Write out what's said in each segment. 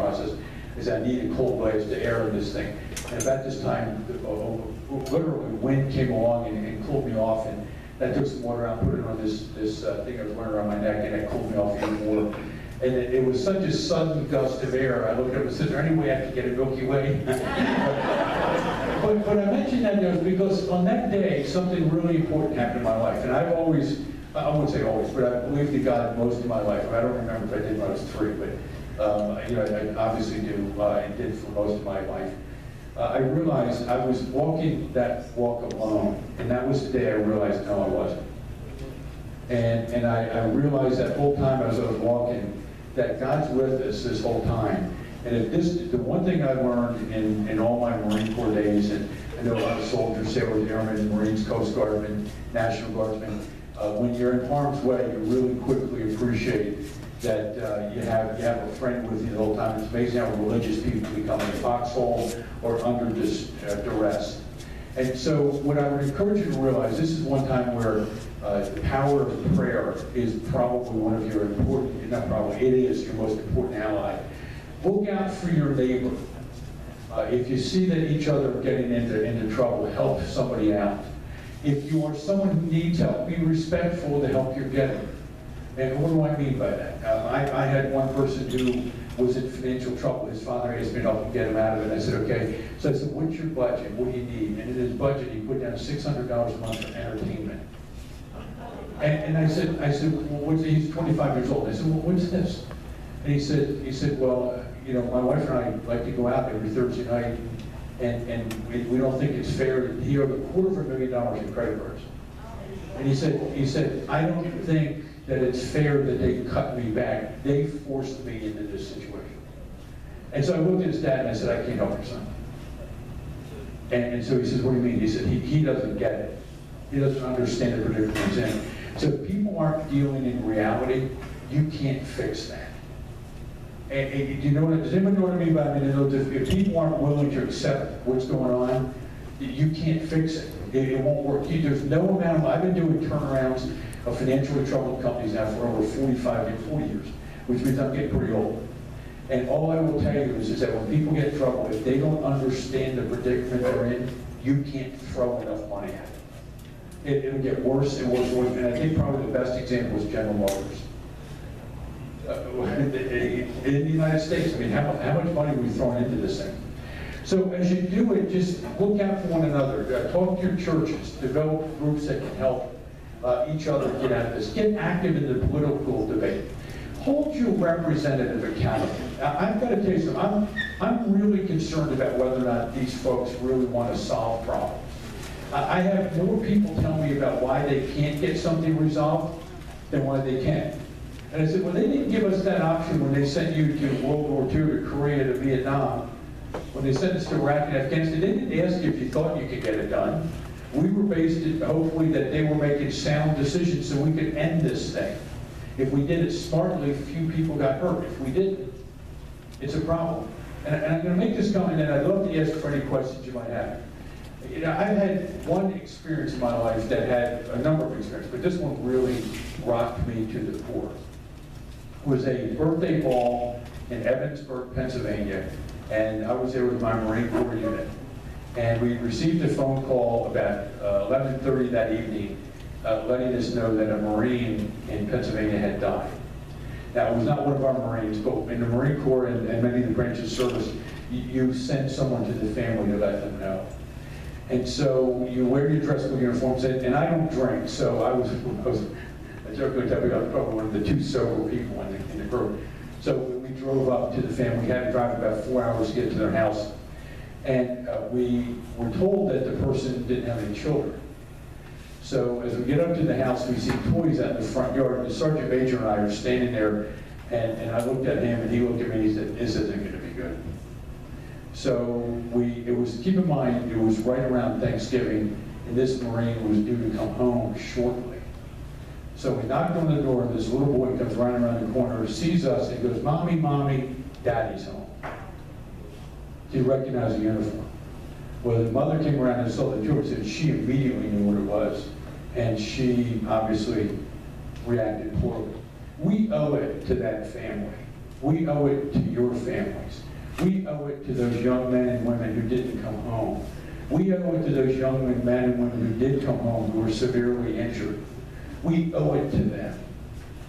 process, is I needed cold blast to air in this thing. And about this time, literally wind came along and cooled me off, and I took some water out and put it on this thing I was wearing around my neck, and it cooled me off even more. And it was such a sudden gust of air. I looked up and said, is there any way I could get a Milky Way? but I mentioned that because on that day, something really important happened in my life. And I've always, I wouldn't say always, but I believed in God most of my life. I don't remember if I did when I was 3, but you know, I obviously do, and did for most of my life. I realized I was walking that walk alone, and that was the day I realized, no, I wasn't. And I realized that whole time as I was walking, that God's with us this whole time. And if this, the one thing I learned in all my Marine Corps days, and I know a lot of soldiers, sailors, airmen, Marines, Coast Guardmen, National Guardsmen, when you're in harm's way, you really quickly appreciate that you have a friend with you the whole time. It's amazing how religious people become in a foxhole or under duress. And so what I would encourage you to realize, this is one time where the power of prayer is probably one of your important, not probably, it is your most important ally. Look out for your neighbor. If you see that each other are getting into trouble, help somebody out. If you are someone who needs help, be respectful of the help you're getting. And what do I mean by that? I had one person who was in financial trouble. His father asked me to help him get him out of it. I said, okay. So I said, what's your budget? What do you need? And in his budget, he put down $600 a month for entertainment. And I said, well, he's 25 years old. I said, well, what's this? And he said, well, you know, my wife and I like to go out every Thursday night, and we don't think it's fair that he owed $250,000 in credit cards. And he said, I don't think that it's fair that they cut me back. They forced me into this situation. And so I looked at his dad and I said, I can't help your son. And so he says, what do you mean? He said, he doesn't get it. He doesn't understand the predicament he's in. So if people aren't dealing in reality, you can't fix that. And do you know what, does anybody know what I mean by that? If people aren't willing to accept what's going on, you can't fix it. It won't work. There's no amount of, I've been doing turnarounds of financially troubled companies now for over 40 years, which means I'm getting pretty old. And all I will tell you is that when people get in trouble, if they don't understand the predicament they're in, you can't throw enough money at it. It'll get worse and worse and worse. And I think probably the best example is General Motors. In the United States, I mean, how much money are we throwing into this thing? So as you do it, just look out for one another. Talk to your churches. Develop groups that can help each other get out of this. Get active in the political debate. Hold your representative accountable. I've got to tell you something. I'm really concerned about whether or not these folks really want to solve problems. I have more people tell me about why they can't get something resolved than why they can. And I said, well, they didn't give us that option when they sent you to World War II, to Korea, to Vietnam. When they sent us to Iraq and Afghanistan, they didn't ask you if you thought you could get it done. We were based in, hopefully, that they were making sound decisions so we could end this thing. If we did it smartly, few people got hurt. If we didn't, it's a problem. And I'm going to make this comment, and I'd love to ask for any questions you might have. You know, I've had one experience in my life that had a number of experiences, but this one really rocked me to the core. It was a birthday ball in Evansburg, Pennsylvania, and I was there with my Marine Corps unit. And we received a phone call about 11:30 that evening, letting us know that a Marine in Pennsylvania had died. Now, it was not one of our Marines, but in the Marine Corps and many of the branches of service, you send someone to the family to let them know. And so you wear your dress code uniforms, and I don't drink, so I was I joke with that, I was probably one of the 2 sober people in the group. So we drove up to the family. We had to drive about 4 hours to get to their house. And we were told that the person didn't have any children. So as we get up to the house, we see toys out in the front yard. And the Sergeant Major and I are standing there, and I looked at him, and he looked at me, and he said, this isn't going to be good. So keep in mind, it was right around Thanksgiving, and this Marine was due to come home shortly. So we knocked on the door, and this little boy comes running around the corner, sees us, and goes, Mommy, Mommy, Daddy's home. He recognized the uniform. Well, the mother came around and saw the children, and she immediately knew what it was. And she obviously reacted poorly. We owe it to that family. We owe it to your families We owe it to those young men and women who did come home who were severely injured. We owe it to them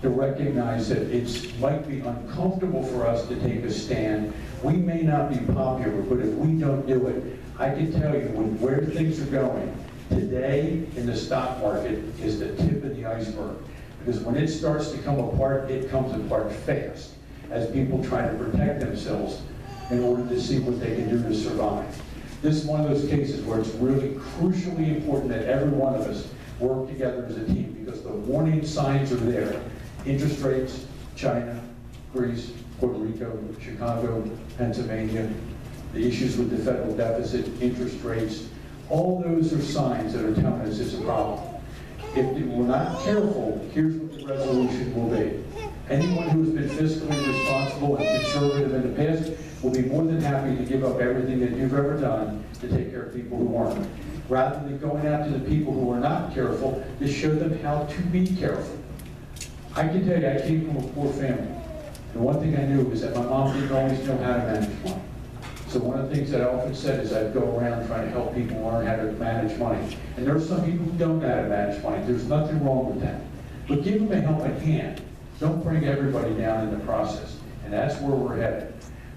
to recognize that it might be uncomfortable for us to take a stand. We may not be popular, but if we don't do it, I can tell you where things are going today in the stock market is the tip of the iceberg. Because when it starts to come apart, it comes apart fast as people try to protect themselves in order to see what they can do to survive. This is one of those cases where it's really crucially important that every one of us work together as a team, because the warning signs are there. Interest rates, China, Greece, Puerto Rico, Chicago, Pennsylvania, the issues with the federal deficit, interest rates, all those are signs that are telling us it's a problem. If we're not careful, here's what the resolution will be. Anyone who has been fiscally responsible and conservative in the past will be more than happy to give up everything that you've ever done to take care of people who aren't. Rather than going out to the people who are not careful, to show them how to be careful. I can tell you, I came from a poor family. And one thing I knew is that my mom didn't always know how to manage money. So one of the things that I often said is I'd go around trying to help people learn how to manage money. And there are some people who don't know how to manage money. There's nothing wrong with that. But give them a helping hand. Don't bring everybody down in the process. And that's where we're headed.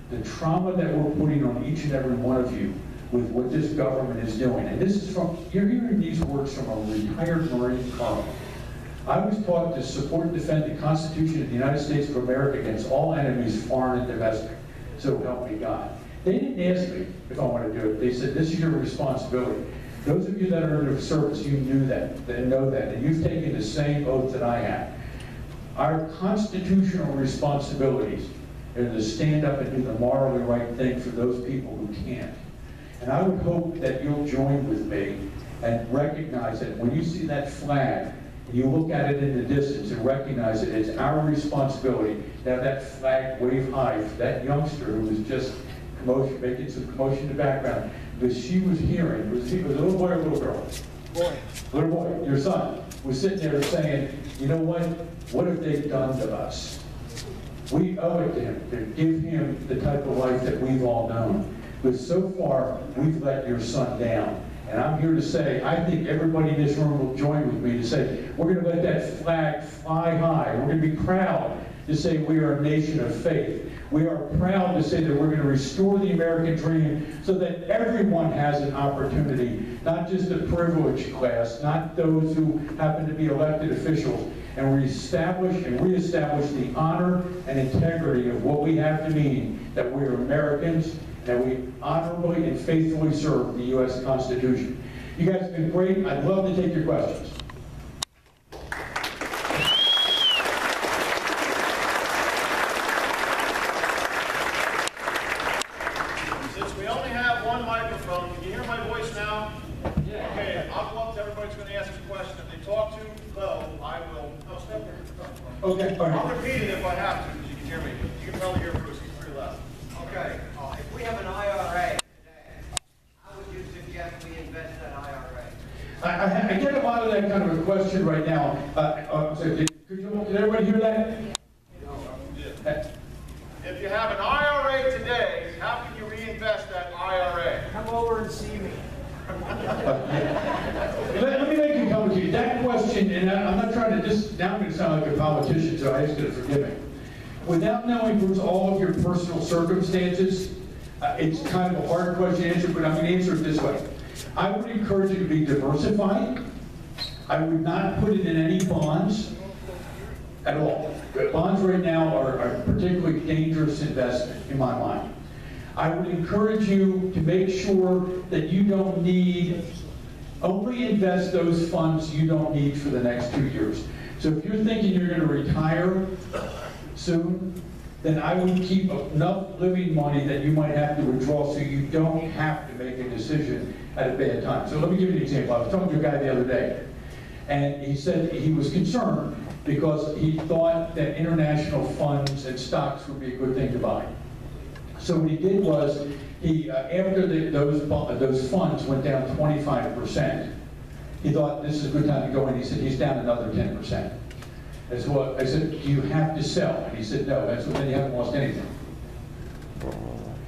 The trauma that we're putting on each and every one of you with what this government is doing. And this is from, you're hearing these words from a retired Marine colonel. I was taught to support and defend the Constitution of the United States of America against all enemies, foreign and domestic. So help me God. They didn't ask me if I want to do it. They said, this is your responsibility. Those of you that are in the service, you knew that, and know that, and you've taken the same oath that I have. Our constitutional responsibilities are to stand up and do the morally right thing for those people who can't. And I would hope that you'll join with me and recognize that when you see that flag, you look at it in the distance and recognize that it's our responsibility to have that flag wave high for that youngster who was just making some commotion in the background, because she was hearing, was a little boy or a little girl? Boy. Little boy, your son, was sitting there saying, you know what have they done to us? We owe it to him to give him the type of life that we've all known. But so far, we've let your son down. And I'm here to say, I think everybody in this room will join with me to say, we're going to let that flag fly high. We're going to be proud to say we are a nation of faith. We are proud to say that we're going to restore the American dream so that everyone has an opportunity, not just the privileged class, not those who happen to be elected officials, and reestablish the honor and integrity of what we have to mean that we are Americans, that we honorably and faithfully serve the U.S. Constitution. You guys have been great. I'd love to take your questions. Since we only have one microphone, can you hear my voice now? Yeah. Okay, I'll go up to everybody's going to ask a question. If they talk too low, I will. No, step there. Okay, all right. I'll repeat it if I have to, because you can hear me. You can probably hear Bruce. He's pretty loud. Okay, if we have an IRA today, how would you suggest we invest that IRA? I get a lot of that kind of a question right now. So did everybody hear that? If you have an IRA today, how can you reinvest that IRA? Come over and see me. Let me make a comment to you. That question, and I'm not trying to just, now I'm going to sound like a politician, so I ask you to forgive me. Without knowing, Bruce, all of your personal circumstances, it's kind of a hard question to answer, but I'm going to answer it this way. I would encourage you to be diversified. I would not put it in any bonds at all. Bonds right now are a particularly dangerous investment in my mind. I would encourage you to make sure that you don't need, only invest those funds you don't need for the next 2 years. So if you're thinking you're going to retire soon, then I would keep enough living money that you might have to withdraw so you don't have to make a decision at a bad time. So let me give you an example. I was talking to a guy the other day, and he said he was concerned because he thought that international funds and stocks would be a good thing to buy. So what he did was, he after those funds went down 25%, he thought this is a good time to go in. He said he's down another 10%. I said, do you have to sell? And he said, no. I said, then you haven't lost anything.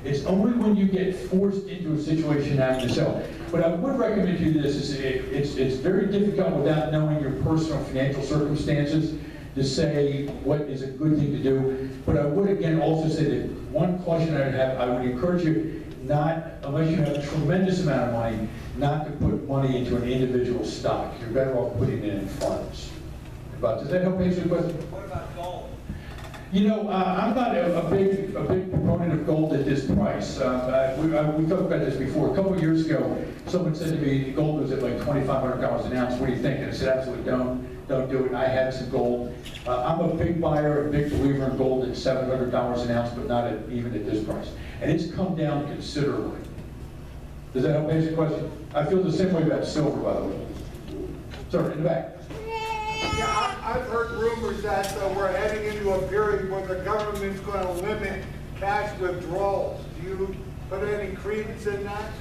It's only when you get forced into a situation having to sell. But I would recommend to you this, it's very difficult without knowing your personal financial circumstances to say what is a good thing to do. But I would again also say that one caution I would have, I would encourage you not, unless you have a tremendous amount of money, not to put money into an individual stock. You're better off putting it in funds. Does that help answer the question? What about gold? You know, I'm not a big proponent of gold at this price. We talked about this before. A couple of years ago, someone said to me, gold was at like $2,500 an ounce. What do you think? And I said, absolutely don't do it. And I had some gold. I'm a big buyer, a big believer in gold at $700 an ounce, but not even at this price. And it's come down considerably. Does that help answer your question? I feel the same way about silver, by the way. Sir, in the back. Yeah, I've heard rumors that we're heading into a period where the government's going to limit cash withdrawals. Do you put any credence in that?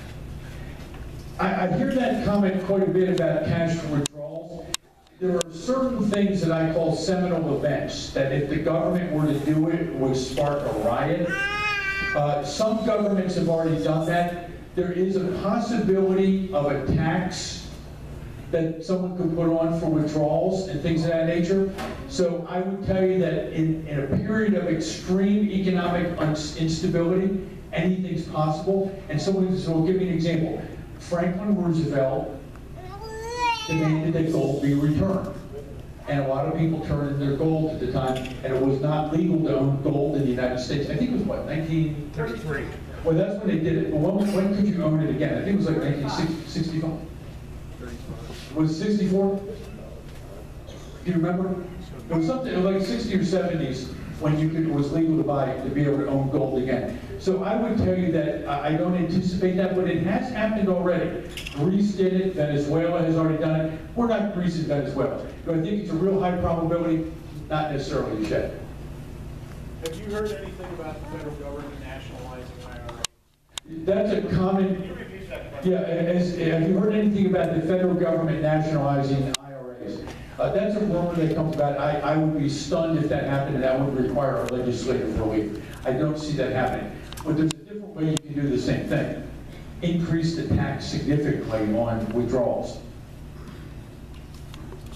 I hear that comment quite a bit about cash withdrawals. There are certain things that I call seminal events, that if the government were to do it, would spark a riot. Some governments have already done that. There is a possibility of a tax that someone could put on for withdrawals and things of that nature. So I would tell you that in a period of extreme economic instability, anything's possible. And so I'll give you an example. Franklin Roosevelt demanded that gold be returned. And a lot of people turned in their gold at the time, and it was not legal to own gold in the United States. I think it was, what, 1933? Well, that's when they did it. But when could you own it again? I think it was like 1965. Was it 64? Do you remember? It was something like 60 or 70s when it was legal to be able to own gold again. So I would tell you that I don't anticipate that, but it has happened already. Greece did it, Venezuela has already done it. We're not Greece and Venezuela. Do I think it's a real high probability? Not necessarily yet. Have you heard anything about the federal government nationalizing IRA? That's a common. Can you repeat that question? Yeah, have you heard anything about the federal government nationalizing IRAs? That's a rumor that comes about. I would be stunned if that happened, and that would require a legislative relief. I don't see that happening. But there's a different way you can do the same thing. Increase the tax significantly on withdrawals.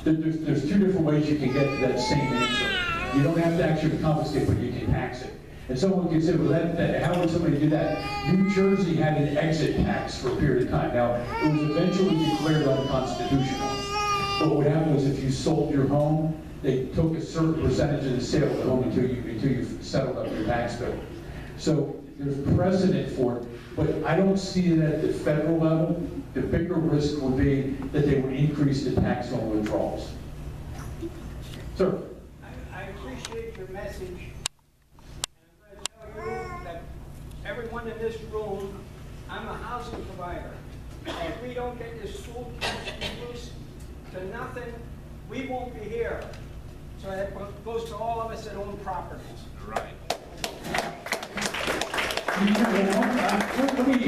There's two different ways you can get to that same answer. You don't have to actually confiscate, but you can tax it. And someone can say, well, how would somebody do that? New Jersey had an exit tax for a period of time. Now, it was eventually declared unconstitutional. But what happened was if you sold your home, they took a certain percentage of the sale of the home until you settled up your tax bill. So there's precedent for it, but I don't see it at the federal level. The bigger risk would be that they would increase the tax on withdrawals. Sir? I appreciate your message. And I'm going to tell you that everyone in this room, I'm a housing provider. And if we don't get this school tax reduced to nothing, we won't be here. So that goes to all of us that own properties. Right. Let me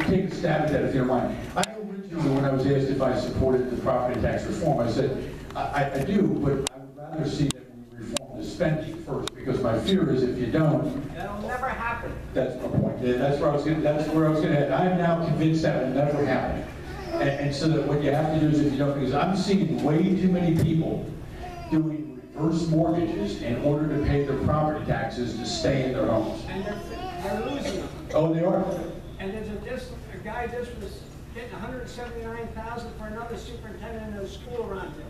take a stab at that, if you don't mind. I originally, when I was asked if I supported the property tax reform, I said, I do, but I would rather see that we reform the spending first, because my fear is if you don't... That'll never happen. That's my point. That's where I was going to head. I'm now convinced that will never happen. And so that what you have to do is if you don't, because I'm seeing way too many people doing reverse mortgages in order to pay their property taxes to stay in their homes. And they're losing them. Oh, they are? And there's a guy just was getting $179,000 for another superintendent in a school around here.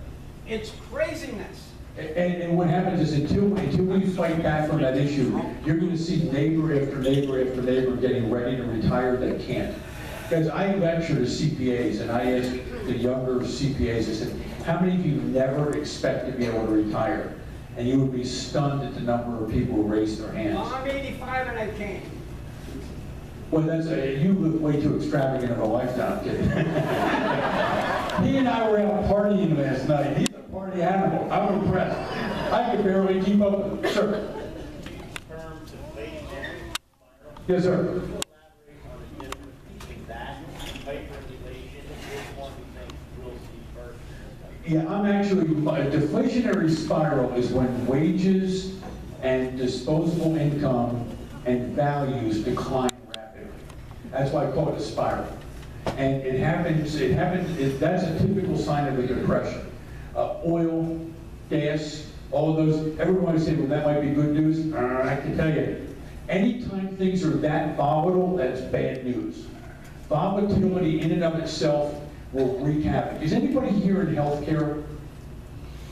It's craziness. And what happens is until we fight back on that issue, you're going to see neighbor after neighbor after neighbor getting ready to retire that can't. Because I lecture to CPAs, and I ask the younger CPAs, I said, how many of you never expect to be able to retire? And you would be stunned at the number of people who raise their hands. Well, I'm 85 and I can't. Well, you live way too extravagant of a lifestyle, kid. He and I were out partying last night. He's a party animal. I'm impressed. I could barely keep up with him. Sir. Yes, sir. Yeah, I'm actually, a deflationary spiral is when wages and disposable income and values decline rapidly. That's why I call it a spiral. And that's a typical sign of a depression. Oil, gas, all of those, everyone say, well, that might be good news. I can tell you, anytime things are that volatile, that's bad news. Volatility in and of itself will wreak havoc. Is anybody here in healthcare?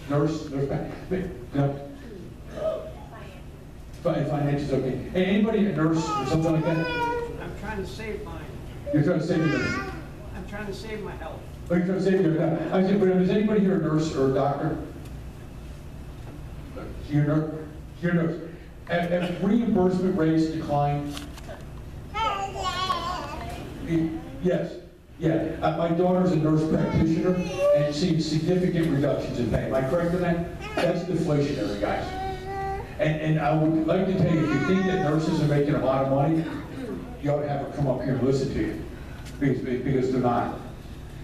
Nurse? No? Finance is okay. Hey, anybody a nurse or something like that? I'm trying to save mine. You're trying to save your nurse? I'm trying to save my health. Oh, you're trying to save your health. I said, but is anybody here a nurse or a doctor? You're a nurse? You're a nurse. Have reimbursement rates declined? Yes. Yeah. My daughter's a nurse practitioner and sees significant reductions in pay. Am I correct in that? That's deflationary, guys. And I would like to tell you, if you think that nurses are making a lot of money, you ought to have her come up here and listen to you, because they're not.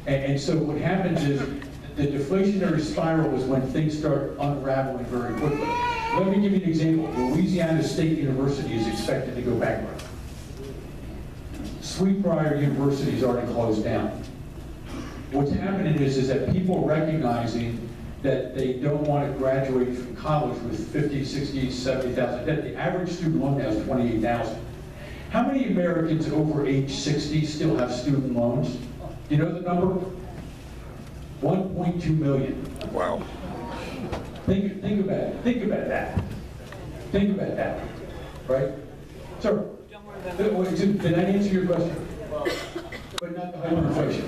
And so what happens is, the deflationary spiral is when things start unraveling very quickly. Let me give you an example. Louisiana State University is expected to go bankrupt. Sweetbriar University is already closed down. What's happening is that people are recognizing that they don't want to graduate from college with 50, 60, 70,000 debt. The average student loan now is 28,000. How many Americans over age 60 still have student loans? Do you know the number? 1.2 million. Wow. Think about it. Think about that. Think about that. Right? Sir, did I answer your question? But not the hyperinflation.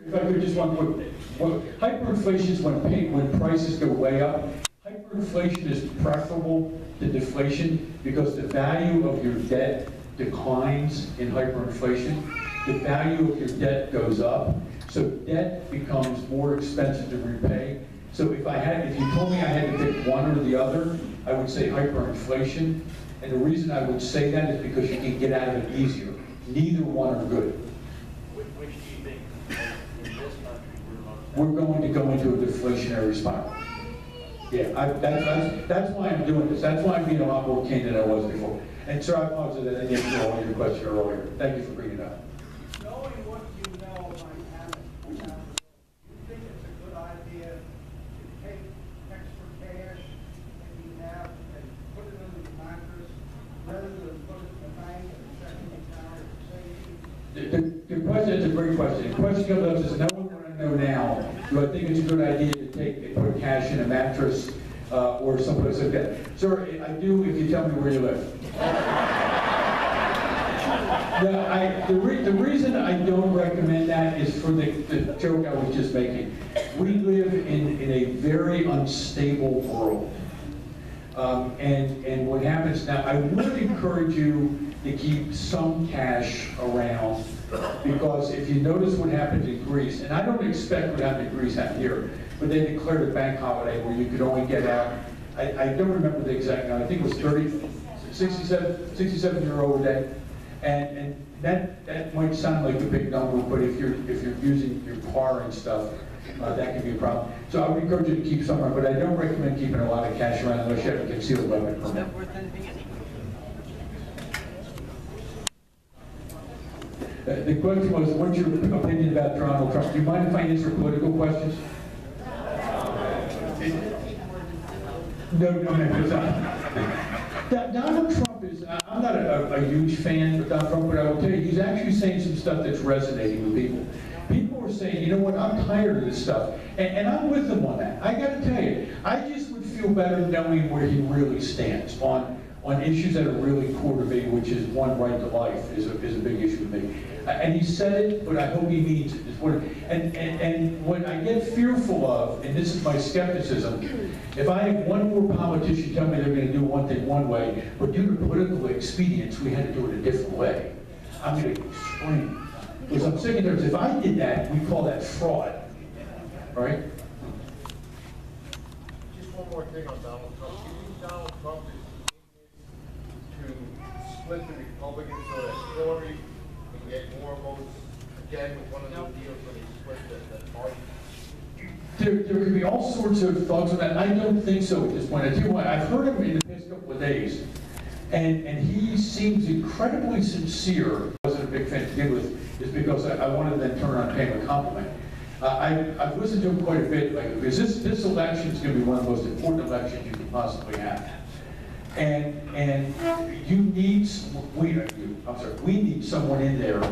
If I could just one quick thing. Well, hyperinflation is when prices go way up. Hyperinflation is preferable to deflation because the value of your debt declines in hyperinflation. The value of your debt goes up. So debt becomes more expensive to repay. So if you told me I had to pick one or the other, I would say hyperinflation. And the reason I would say that is because you can get out of it easier. Neither one are good. Which do you think in this country We're going to go into a deflationary spiral. Yeah, that's why I'm doing this. That's why I'm being a lot more candid than I was before. And sir, I apologize that I didn't answer all your question earlier. Thank you for bringing it up. Knowing what you know might happen, do you think it's a good idea to take extra cash that you have and put it under the mattress rather than put it in the bank and checking account or savings? The question is a great question. The question comes up is, no one want to know now, do I think it's a good idea to put cash in a mattress or someplace like that? Sir, I do if you tell me where you live. The reason I don't recommend that is for the joke I was just making. We live in a very unstable world. And what happens now, I would encourage you to keep some cash around, because if you notice what happened in Greece, and I don't expect what happened in Greece happened here, but they declared a bank holiday where you could only get out, I don't remember the exact number, I think it was 67 euro a day. And that might sound like a big number, but if you're using your car and stuff, that can be a problem. So I would encourage you to keep some around, but I don't recommend keeping a lot of cash around unless you have a concealed weapon permit. Is that worth anything anyway? The question was, what's your opinion about Donald Trump? Do you mind if I answer political questions? No. Donald Trump is, I'm not a huge fan of Donald Trump, but I will tell you, he's actually saying some stuff that's resonating with people. People are saying, you know what, I'm tired of this stuff. And I'm with him on that. I got to tell you, I just would feel better knowing where he really stands on issues that are really core to me, which is one, right to life is a big issue with me. And he said it, but I hope he means it. And what I get fearful of, and this is my skepticism, if I have one more politician tell me they're going to do one thing one way, but due to political expedience, we had to do it a different way, I'm going to scream. Because I'm sick of terms, if I did that, we call that fraud. All right? Just one more thing on Donald Trump. Do you think Donald Trump is to split the Republicans so that Hillary can get more votes again with one of those deals when he split the party? There could be all sorts of thoughts on that. I don't think so at this point. I tell you what, I've heard him in the past couple of days And he seems incredibly sincere. I wasn't a big fan to begin with, is because I wanted to then turn around and pay him a compliment. I've listened to him quite a bit, because this election is going to be one of the most important elections you can possibly have. And you need, we need someone in there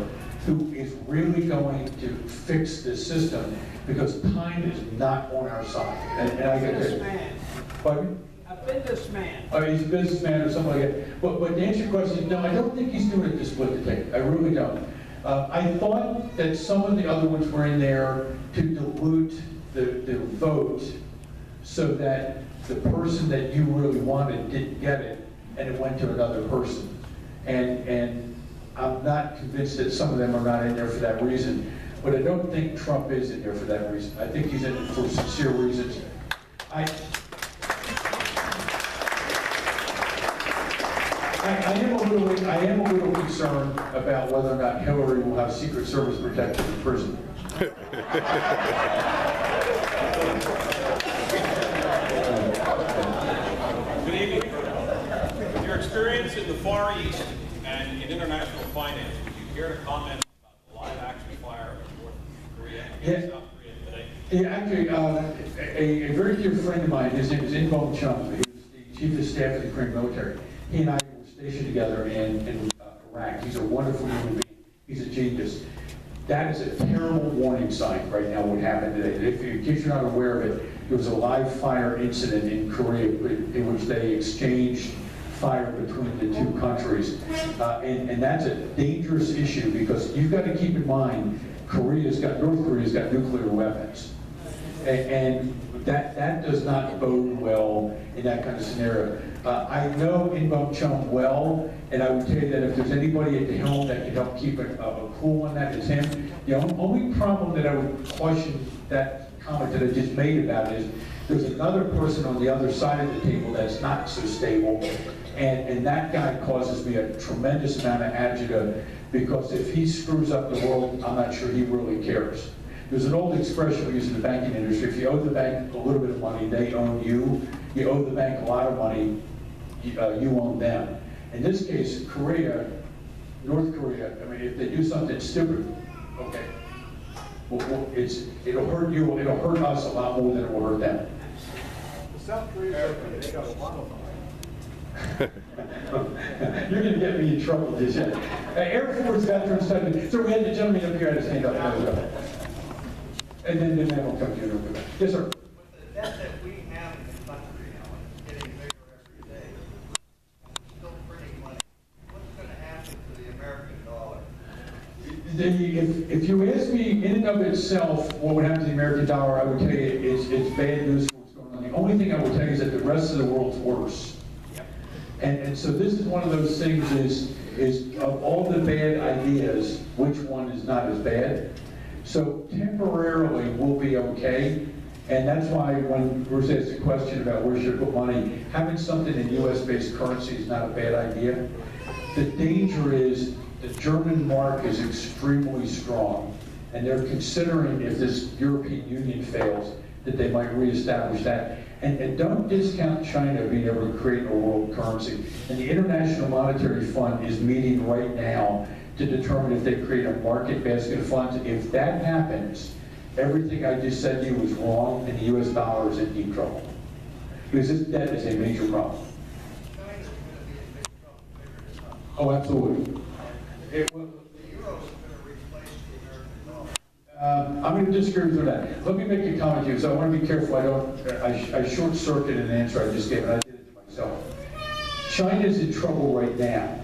who is really going to fix this system, because time is not on our side. And I get Businessman. Pardon? A businessman. He's a businessman or something like that. But to answer your question, no, I don't think he's doing it to split the ticket. I really don't. I thought that some of the other ones were in there to dilute the vote so that the person that you really wanted didn't get it, and it went to another person. And I'm not convinced that some of them are not in there for that reason. But I don't think Trump is in there for that reason. I think he's in it for sincere reasons. I am a little concerned about whether or not Hillary will have Secret Service protection in prison. Good evening. With your experience in the Far East and in international finance, would you care to comment about the live action fire of North Korea against South Korea today? Yeah, actually, a very dear friend of mine, his name is In-Bong Chung. He was the chief of staff of the Korean military. He and I were stationed together in Iraq. He's a wonderful human being. He's a genius. That is a terrible warning sign right now what happened today. In case you're not aware of it, there was a live fire incident in Korea in which they exchanged fire between the two countries. And that's a dangerous issue, because you've got to keep in mind, North Korea's got nuclear weapons. And that does not bode well in that kind of scenario. I know In-Bong Chung well, and I would tell you that if there's anybody at the helm that can help keep a cool on that, it's him. The only problem that I would question that comment that I just made about it is there's another person on the other side of the table that's not so stable, and that guy causes me a tremendous amount of agita, because if he screws up the world, I'm not sure he really cares. There's an old expression we use in the banking industry: if you owe the bank a little bit of money, they own you. You owe the bank a lot of money, you own them. In this case, North Korea, I mean, if they do something stupid, okay, well, it'll hurt you, it'll hurt us a lot more than it will hurt them. The South Koreans, they got a lot of money. You're going to get me in trouble, just yet. Air Force veterans, so we had the gentleman up here had his hand up. And then we'll come to you. Yes, sir. With the debt that we have in the country now, and it's getting bigger every day, and we're still printing money, what's going to happen to the American dollar? If you ask me in and of itself what would happen to the American dollar, I would tell you it's bad news for what's going on. The only thing I would tell you is that the rest of the world's worse. And so this is one of those things is of all the bad ideas, which one is not as bad? So temporarily we'll be okay, and that's why when Bruce asked the question about where should I put money, having something in US-based currency is not a bad idea. The danger is the German mark is extremely strong, and they're considering, if this European Union fails, that they might reestablish that. And don't discount China being able to create a world currency. And the International Monetary Fund is meeting right now to determine if they create a market basket of funds. If that happens, everything I just said to you was wrong, and the US dollar is in deep trouble. Because this debt is a major problem. China's going to be in big trouble, bigger than us. Oh, absolutely. The euro is going to replace the American dollar. I'm going to disagree with that. Let me make a comment here, so I want to be careful I short circuit an answer I just gave, and I did it to myself. China's in trouble right now,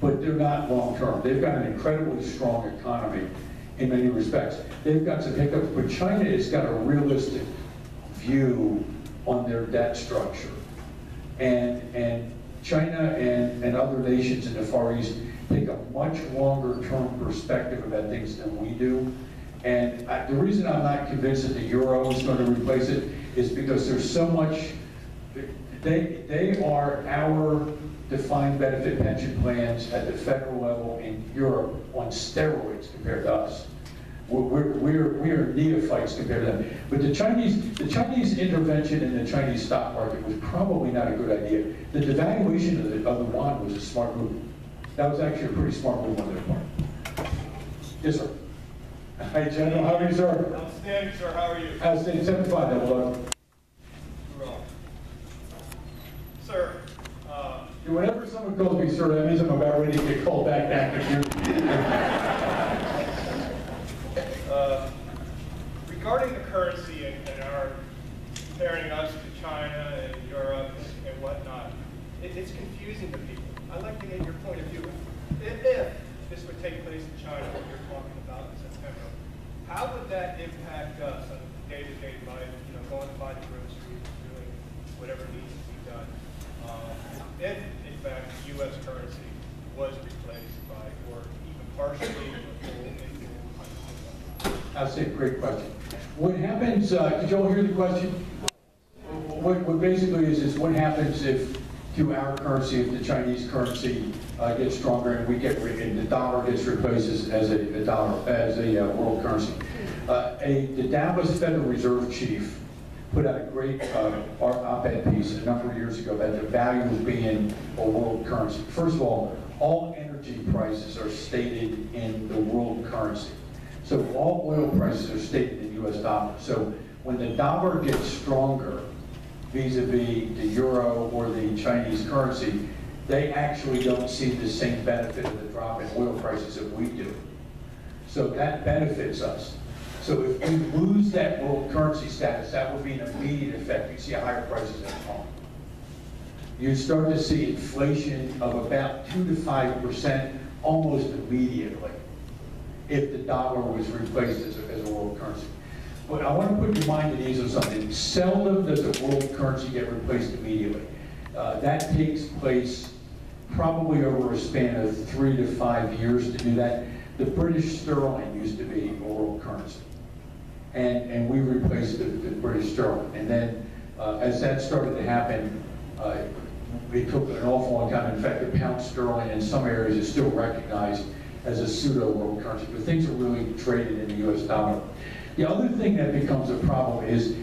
but they're not long term. They've got an incredibly strong economy in many respects. They've got some hiccups, but China has got a realistic view on their debt structure. And China and other nations in the Far East take a much longer term perspective about things than we do. And the reason I'm not convinced that the euro is going to replace it is because there's so much, they are our defined benefit pension plans at the federal level in Europe on steroids compared to us. we're neophytes compared to them. But the Chinese intervention in the Chinese stock market was probably not a good idea. The devaluation of the yuan was a smart move. That was actually a pretty smart move on their part. Yes, sir. Hi, General. How are you, sir? Outstanding, sir. How are you? Outstanding. 75, that was. Sir, Whenever someone calls me sir, that means I'm about ready to get called back active duty. regarding the currency and our comparing us to China and Europe and whatnot, it's confusing to people. I'd like to get your point of view. If this would take place in China, what you're talking about in September, how would that impact us on a day-to-day life, going to buy the groceries, doing whatever needs to be done? If, in fact, the U.S. currency was replaced by, or even partially, That's a great question. What happens, did you all hear the question? What basically is what happens if, to our currency, if the Chinese currency gets stronger and and the dollar gets replaced as a world currency? The Dallas Federal Reserve chief put out a great op-ed piece a number of years ago about the value of being a world currency. First of all energy prices are stated in the world currency. So all oil prices are stated in US dollars. So when the dollar gets stronger, vis-a-vis the euro or the Chinese currency, they actually don't see the same benefit of the drop in oil prices that we do. So that benefits us. So if we lose that world currency status, that would be an immediate effect. You see higher prices at home. You start to see inflation of about 2 to 5% almost immediately if the dollar was replaced as a world currency. But I want to put your mind at ease on something. Seldom does a world currency get replaced immediately. That takes place probably over a span of 3 to 5 years to do that. The British sterling used to be a world currency. And we replaced the British sterling. And then as that started to happen, it took an awful long time. In fact, the pound sterling in some areas is still recognized as a pseudo-world currency, but things are really traded in the US dollar. The other thing that becomes a problem is,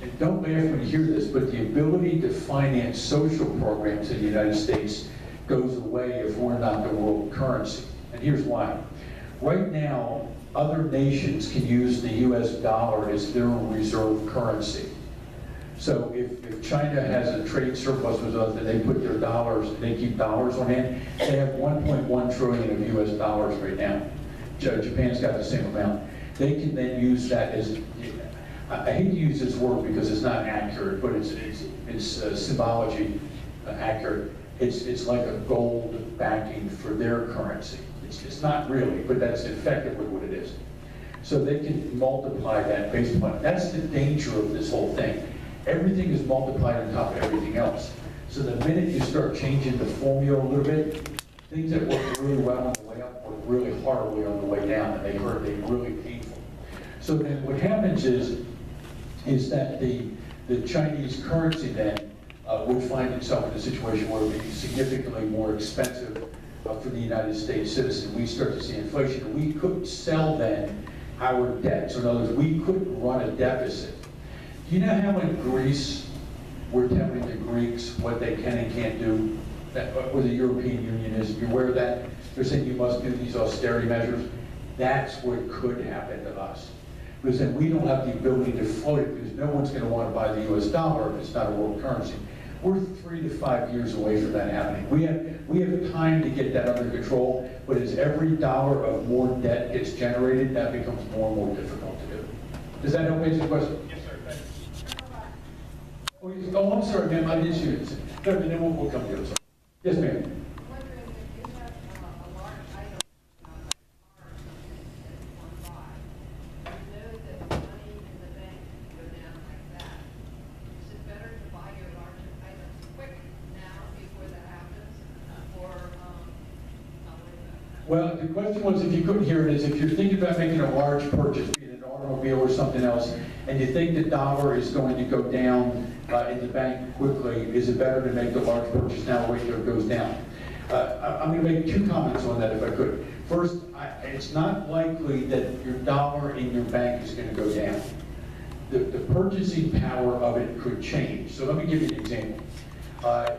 and don't laugh when you hear this, but the ability to finance social programs in the United States goes away if we're not the world currency. And here's why. Right now, other nations can use the US dollar as their reserve currency. So if China has a trade surplus with us and they put their dollars, they keep dollars on hand, they have 1.1 trillion of US dollars right now. Japan's got the same amount. They can then use that as, I hate to use this word because it's not accurate, but it's symbology accurate. It's like a gold backing for their currency. It's not really, but that's effectively what it is. So they can multiply that based upon it. That's the danger of this whole thing. Everything is multiplied on top of everything else. So the minute you start changing the formula a little bit, things that work really well on the way up work really horribly on the way down, and they're really painful. So then what happens is that the Chinese currency then would find itself in a situation where it would be significantly more expensive for the United States citizen. We start to see inflation. We couldn't sell then our debt. So in other words, we couldn't run a deficit. Do you know how in Greece we're telling the Greeks what they can and can't do? Where the European Union is, you aware of that? They're saying you must do these austerity measures. That's what could happen to us. Because then we don't have the ability to float it, because no one's going to want to buy the US dollar if it's not a world currency. We're 3 to 5 years away from that happening. We have time to get that under control, but as every dollar of more debt gets generated, that becomes more and more difficult to do. Does that help answer the question? Yes, sir. Thank you. Oh, I'm sorry, ma'am, I didn't see it. No, then we'll come to it. Yes, ma'am. Well, the question was, if you couldn't hear it, is if you're thinking about making a large purchase, be it an automobile or something else, and you think the dollar is going to go down in the bank quickly, is it better to make the large purchase now or wait till it goes down? I'm going to make 2 comments on that if I could. First, it's not likely that your dollar in your bank is going to go down. The purchasing power of it could change. So let me give you an example.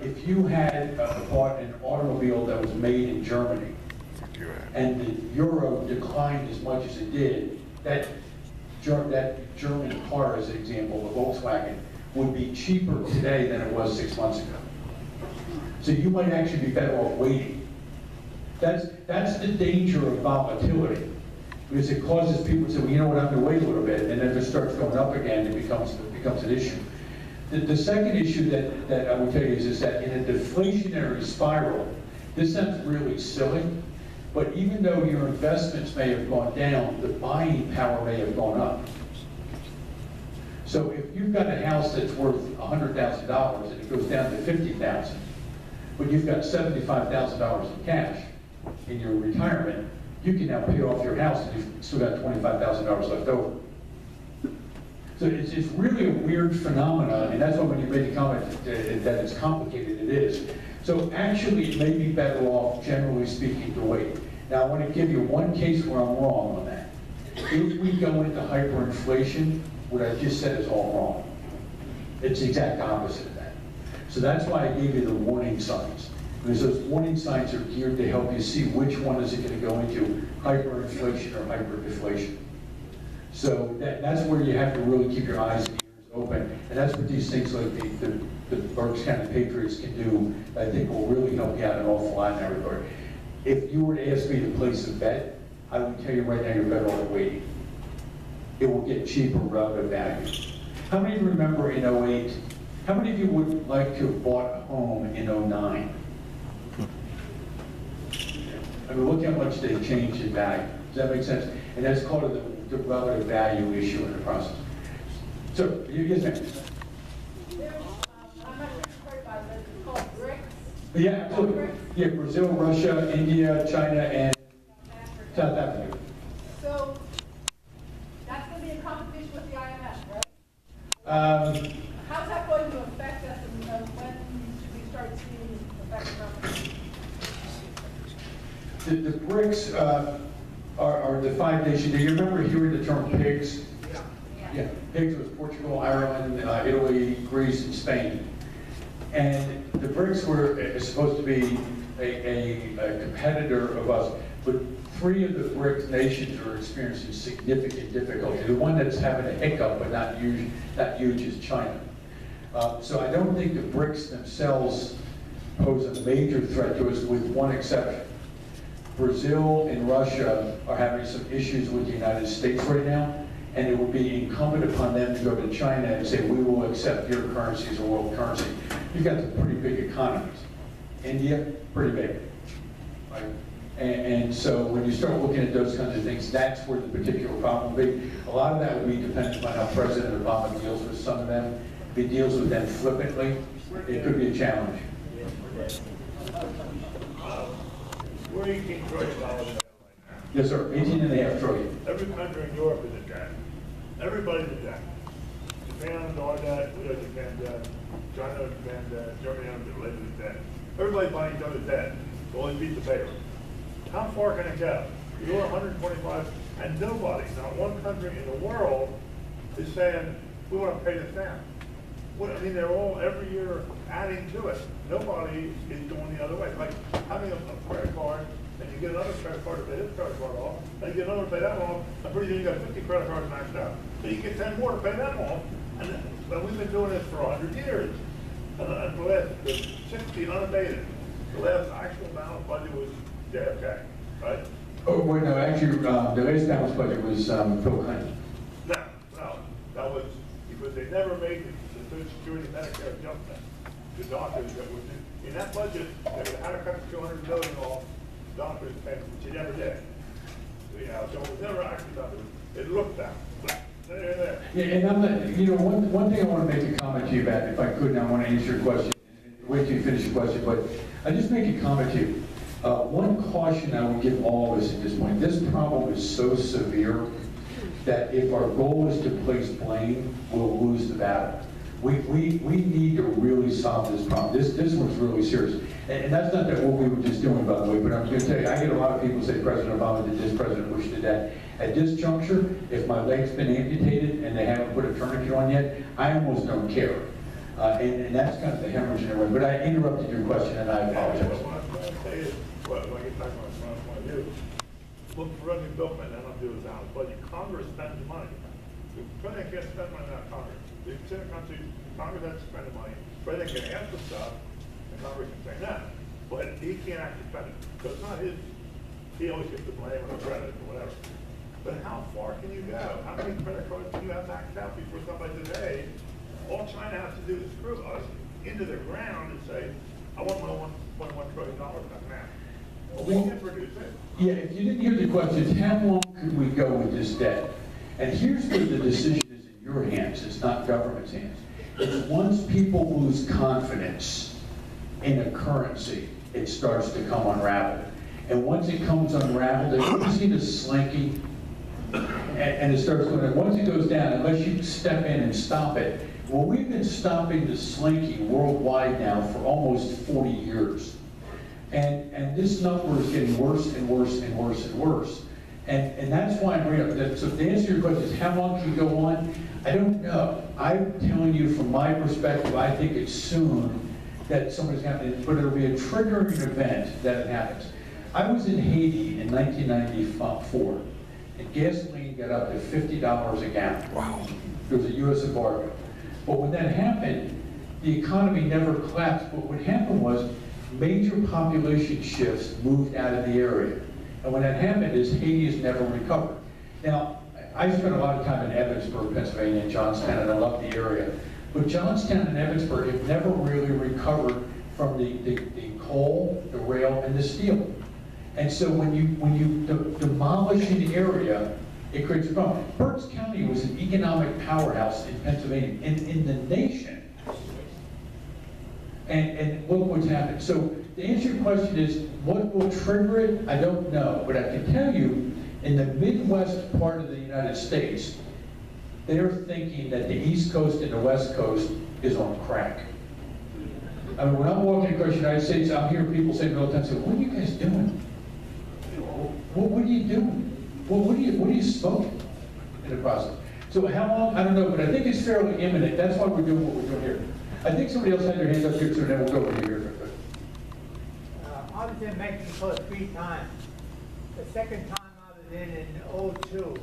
If you had bought an automobile that was made in Germany, and the euro declined as much as it did, that German car, as an example, the Volkswagen, would be cheaper today than it was 6 months ago. So you might actually be better off waiting. That's the danger of volatility, because it causes people to say, well, you know what, I'm going to wait a little bit, and then if it starts going up again, it becomes an issue. The second issue that I would tell you is that in a deflationary spiral, this sounds really silly, but even though your investments may have gone down, the buying power may have gone up. So if you've got a house that's worth $100,000 and it goes down to $50,000, but you've got $75,000 in cash in your retirement, you can now pay off your house and you've still got $25,000 left over. So it's really a weird phenomenon, and that's why when you made the comment that it's complicated, it is. So actually, it may be better off, generally speaking, to wait. Now, I want to give you one case where I'm wrong on that. If we go into hyperinflation, what I just said is all wrong. It's the exact opposite of that. So that's why I gave you the warning signs. Because those warning signs are geared to help you see which one is it going to go into, hyperinflation or hyperdeflation. So that's where you have to really keep your eyes and ears open. And that's what these things like the Berks County Patriots can do, I think will really help you out an awful lot in that regard. If you were to ask me to place a bet, I would tell you right now you're better off waiting. It will get cheaper relative value. How many of you remember in 08? How many of you would like to have bought a home in 09? I mean, look how much they changed in value. Does that make sense? And that's called the relative value issue in the process. So, yes, ma'am. I'm not sure about this. It's called Berks. Yeah, absolutely. Yeah, Brazil, Russia, India, China, and South Africa. So that's going to be in competition with the IMF, right? How's that going to affect us, and when should we start seeing the effect of The BRICS are the 5 nations. Do you remember hearing the term PIGS? Yeah, PIGS was Portugal, Ireland, Italy, Greece, and Spain. And the BRICS were supposed to be a competitor of us, but 3 of the BRICS nations are experiencing significant difficulty. The one that's having a hiccup, but not huge, is China. So I don't think the BRICS themselves pose a major threat to us, with one exception. Brazil and Russia are having some issues with the United States right now, and it will be incumbent upon them to go to China and say, we will accept your currency as a world currency. You've got some pretty big economies. India, pretty big. Right? And so when you start looking at those kinds of things, that's where the particular problem will be. A lot of that would be dependent on how President Obama deals with some of them. If he deals with them flippantly, it could be a challenge. We're $18 trillion right now. Yes, sir. 18.5 trillion. Every country in Europe is in debt. Everybody's in debt. Japan is our debt, we have Japan debt, China has Japan debt, Germany has related debt. Everybody's buying each other's debt to only beat the paper. How far can it go? You're 125, and nobody, not one country in the world, is saying, we want to pay this down. I mean, they're all every year adding to it. Nobody is going the other way. Like having a credit card, and you get another credit card to pay this credit card off, and you get another to pay that off, and pretty soon you got 50 credit cards maxed out. So you get 10 more to pay them off, and we've been doing this for 100 years. And the last 60 unabated. The last actual balanced budget was JFK, right? Oh, wait, no, actually, the latest balanced budget was Bill Clinton. No, that was because they never made the Social Security Medicare adjustment. The doctors that was in that budget, they would have had to cut $200 million off doctors' payments, which they never did. You know, so it was never actually done. It looked that. There. Yeah, and I'm not, you know, one thing I want to make a comment to you about, if I could, and I want to answer your question, wait till you finish your question, but I just make a comment to you. One caution I would give all of us at this point: this problem is so severe that if our goal is to place blame, we'll lose the battle. We need to really solve this problem. This one's really serious. And that's not that what we were just doing, by the way, but I'm going to tell you, I get a lot of people say President Obama did this, President Bush did that. At this juncture, if my leg's been amputated and they haven't put a tourniquet on yet, I almost don't care. And that's kind of the hemorrhage in a way. But I interrupted your question and I apologize. What I'm trying to say is, when I get back on my point of view, look for revenue government, and I don't do this out, but Congress spends money. The president can't spend money on Congress. The Senate country, Congress has to spend the money. The president can ask for stuff, and Congress can say no. But he can't actually spend it. So it's not his, he always gets the blame or the credit or whatever. But how far can you go? How many credit cards can you have maxed out before somebody says, hey, all China has to do is screw us into the ground and say, I want my $1.1 trillion back now. Well, we can produce it. Yeah, if you didn't hear the questions, how long could we go with this debt? And here's where the decision is in your hands, it's not government's hands. It's once people lose confidence in a currency, it starts to come unraveled. And once it comes unraveled, you see the slinky, and it starts going down. Once it goes down, unless you step in and stop it, well, we've been stopping the slinky worldwide now for almost 40 years. And this number is getting worse and worse and worse and worse. And that's why I'm bringing up that. So to answer your question, is how long can you go on? I don't know. I'm telling you from my perspective, I think it's soon that somebody's happening, but it'll be a triggering event that it happens. I was in Haiti in 1994, and gasoline got up to $50 a gallon. Wow. There was a U.S. embargo. But when that happened, the economy never collapsed. But what happened was major population shifts moved out of the area. And when that happened is Haiti has never recovered. Now, I spent a lot of time in Evansburg, Pennsylvania, and Johnstown, and I love the area. But Johnstown and Evansburg have never really recovered from the coal, the rail, and the steel. And so when you demolish an area, it creates a problem. Berks County was an economic powerhouse in Pennsylvania, in the nation. And look what's happened. So the answer to your question is, what will trigger it? I don't know. But I can tell you, in the Midwest part of the United States, they're thinking that the East Coast and the West Coast is on crack. I mean, when I'm walking across the United States, I'm hearing people say all the time, what are you guys doing? What are you doing? What are you smoking in the process? So how long? I don't know, but I think it's fairly imminent. That's why we're doing what we're doing here. I think somebody else had their hand up here, so then we'll go over here. I was in Mexico 3 times. The second time I was in 2002,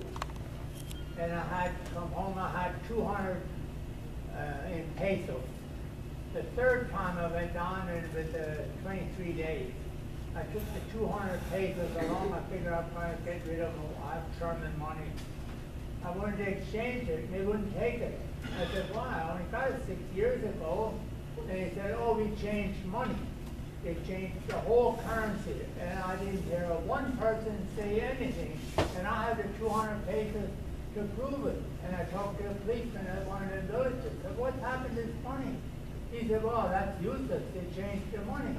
and I had to come home. I had 200 in pesos. The third time I went down, and it was 23 days. I took the 200 pesos along. I figured I'm trying to get rid of them. I have German money. I wanted to exchange it, and they wouldn't take it. I said, why? I only got it 6 years ago. And they said, oh, we changed money. They changed the whole currency. And I didn't hear one person say anything. And I had the 200 pesos to prove it. And I talked to the policeman that wanted to do it. I said, what happened to this money? He said, well, that's useless. They changed the money.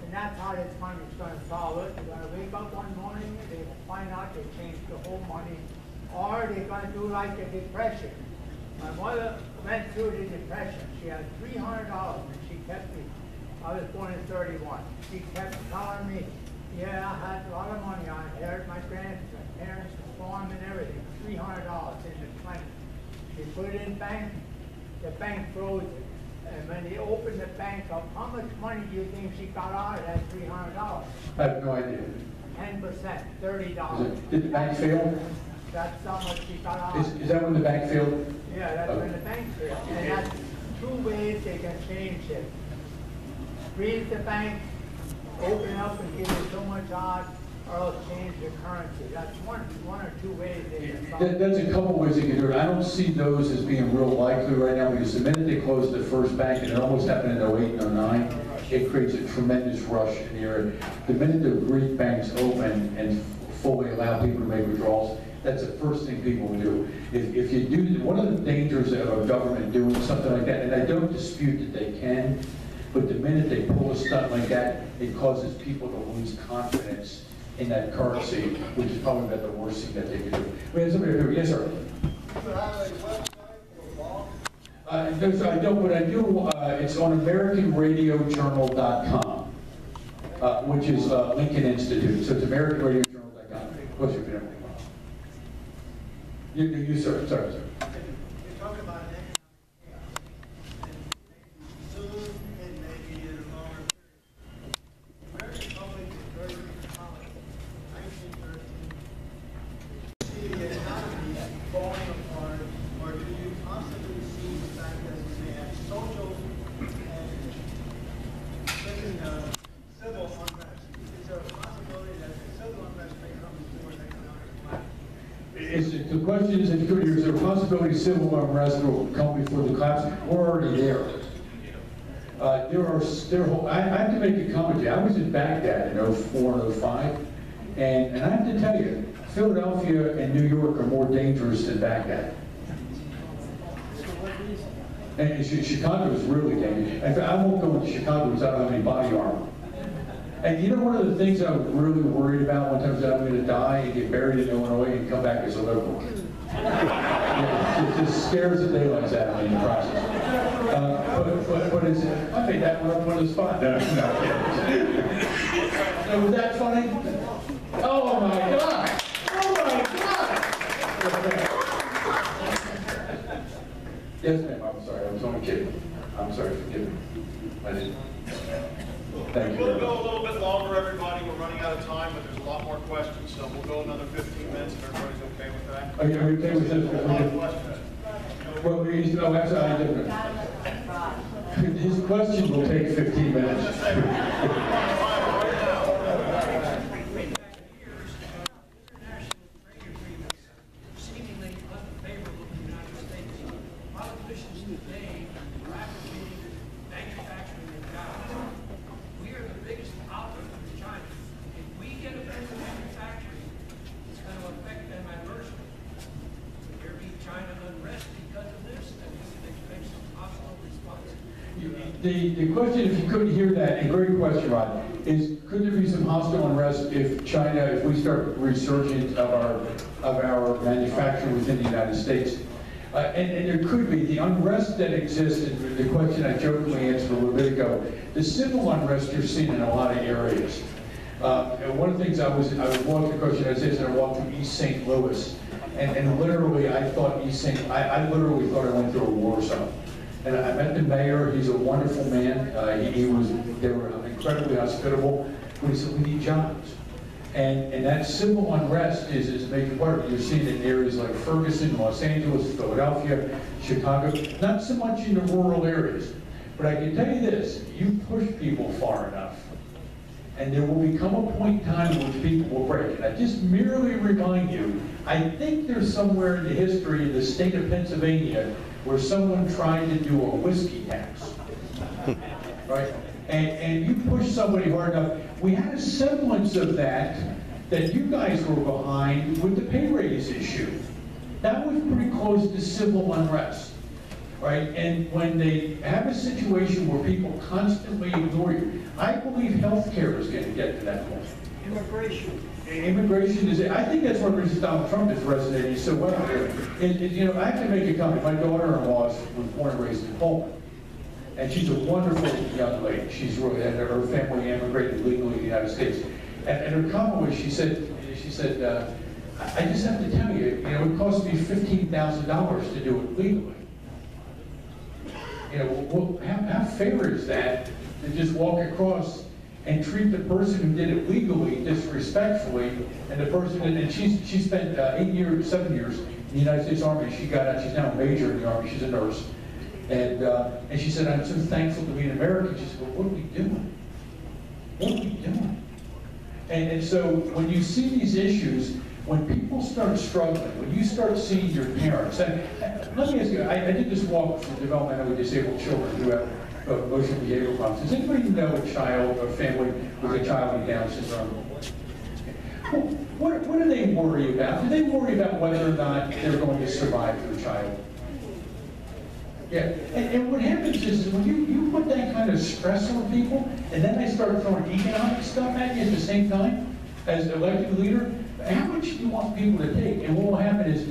And that's how this country's going to solve it. They're going to wake up one morning, and they find out they changed the whole money. Or they're going to do like the Depression. My mother went through the Depression. She had $300, and she kept me. I was born in 31. She kept telling me, yeah, I had a lot of money. I inherited my parents, the farm and everything. $300 in the 20s. She put it in bank. The bank froze it. And when they opened the bank up, how much money do you think she got out of that $300? I have no idea. 10%, $30. Did the bank fail? That's how much she got out. Is that when the bank failed? Yeah, that's when the bank failed. And that's 2 ways they can change it. Freeze the bank, open up and give it so much odds, or else change the currency. That's one or 2 ways they can solve it. That's a couple ways they can do it. I don't see those as being real likely right now, because the minute they closed the first bank, and it almost happened in 08 and 09, it creates a tremendous rush in the area. The minute the Greek banks open and fully allow people to make withdrawals, that's the first thing people will do. If you do, one of the dangers of a government doing something like that, and I don't dispute that they can, but the minute they pull a stunt like that, it causes people to lose confidence in that currency, which is probably about the worst thing that they can do. We have somebody here. Yes, sir. No, so I don't, but I do, it's on AmericanRadioJournal.com, which is Lincoln Institute. So it's AmericanRadioJournal.com. What's your name? You sir, sorry, sir. You're talking about an economic chaos, and maybe soon, and maybe in a longer period. The American public is very common. 1913. See the economy falling apart, or do you constantly see the fact that we have social and civil unrest? Is there a possibility that the civil unrest may come before an economic collapse? The question is, is there a possibility civil unrest will come before the collapse? We're already there. I have to make a comment here. I was in Baghdad in 04 and 05, and I have to tell you, Philadelphia and New York are more dangerous than Baghdad. And Chicago is really dangerous. In fact, I won't go into Chicago because I don't have any body armor. And you know, one of the things I was really worried about one time was that I'm going to die and get buried in Illinois and come back as a liberal. It just scares the daylights out of me in the process. But it's, I made that one up on the spot. No. So was that funny? Oh my God! Oh my God! Yes, ma'am. I'm sorry. I was only kidding. I'm sorry. Forgive me. I didn't. Thank you. We'll go a little bit longer, everybody. We're running out of time, but there's a lot more questions, so we'll go another 15 minutes if everybody's okay with that. Are you okay with this? A lot of questions. Well, actually, I didn't. His question will take 15 minutes. Seemingly unfavorable to the United States. Politicians today are advocating manufacturing and jobs. We are the biggest outlet to China. If we get a better manufacturing, it's going to affect them adversely. Would there be China unrest because of this? And we should expect some hostile response. The question, if you couldn't hear that, and great question, Rod, is could there be some hostile unrest if China, if we start resurgence of our manufacturing within the United States? And there could be the unrest that exists, and the question I jokingly answered a little bit ago, the civil unrest you're seeing in a lot of areas. And one of the things I was walking across the United States, and I walked through East St. Louis, and literally I thought I literally thought I went through a war zone. And I met the mayor. He's a wonderful man. They were incredibly hospitable. But he said, we need jobs. And that civil unrest is a major part of it. You're seeing it in areas like Ferguson, Los Angeles, Philadelphia, Chicago. Not so much in the rural areas. But I can tell you this, you push people far enough, and there will become a point in time when people will break. And I just merely remind you, I think there's somewhere in the history of the state of Pennsylvania where someone tried to do a whiskey tax, right? And you push somebody hard enough. We had a semblance of that you guys were behind with the pay raise issue. That was pretty close to civil unrest, right? And when they have a situation where people constantly ignore you, I believe healthcare is going to get to that point. Immigration is, I think that's one reason Donald Trump is resonating so well here. You know, I have to make a comment. My daughter-in-law was born and raised in Poland. And she's a wonderful young lady. She's really, and her family immigrated legally in the United States. And her comment was, she said, I just have to tell you, you know, it cost me $15,000 to do it legally. You know, well, how fair is that to just walk across and treat the person who did it legally disrespectfully, and the person, and she spent 7 years in the United States Army. She got out, she's now a major in the Army, she's a nurse. And she said, I'm so thankful to be an American. She said, well, what are we doing? What are we doing? And so when you see these issues, when people start struggling, when you start seeing your parents, and let me ask you, I did this walk for developmentally disabled children who have emotional behavioral problems. Does anybody know a child or family with a child with Down syndrome? What do they worry about? Do they worry about whether or not they're going to survive their child? Yeah, and what happens is when you put that kind of stress on people, and then they start throwing economic stuff at you at the same time, as elected leader, how much do you want people to take? And what will happen is,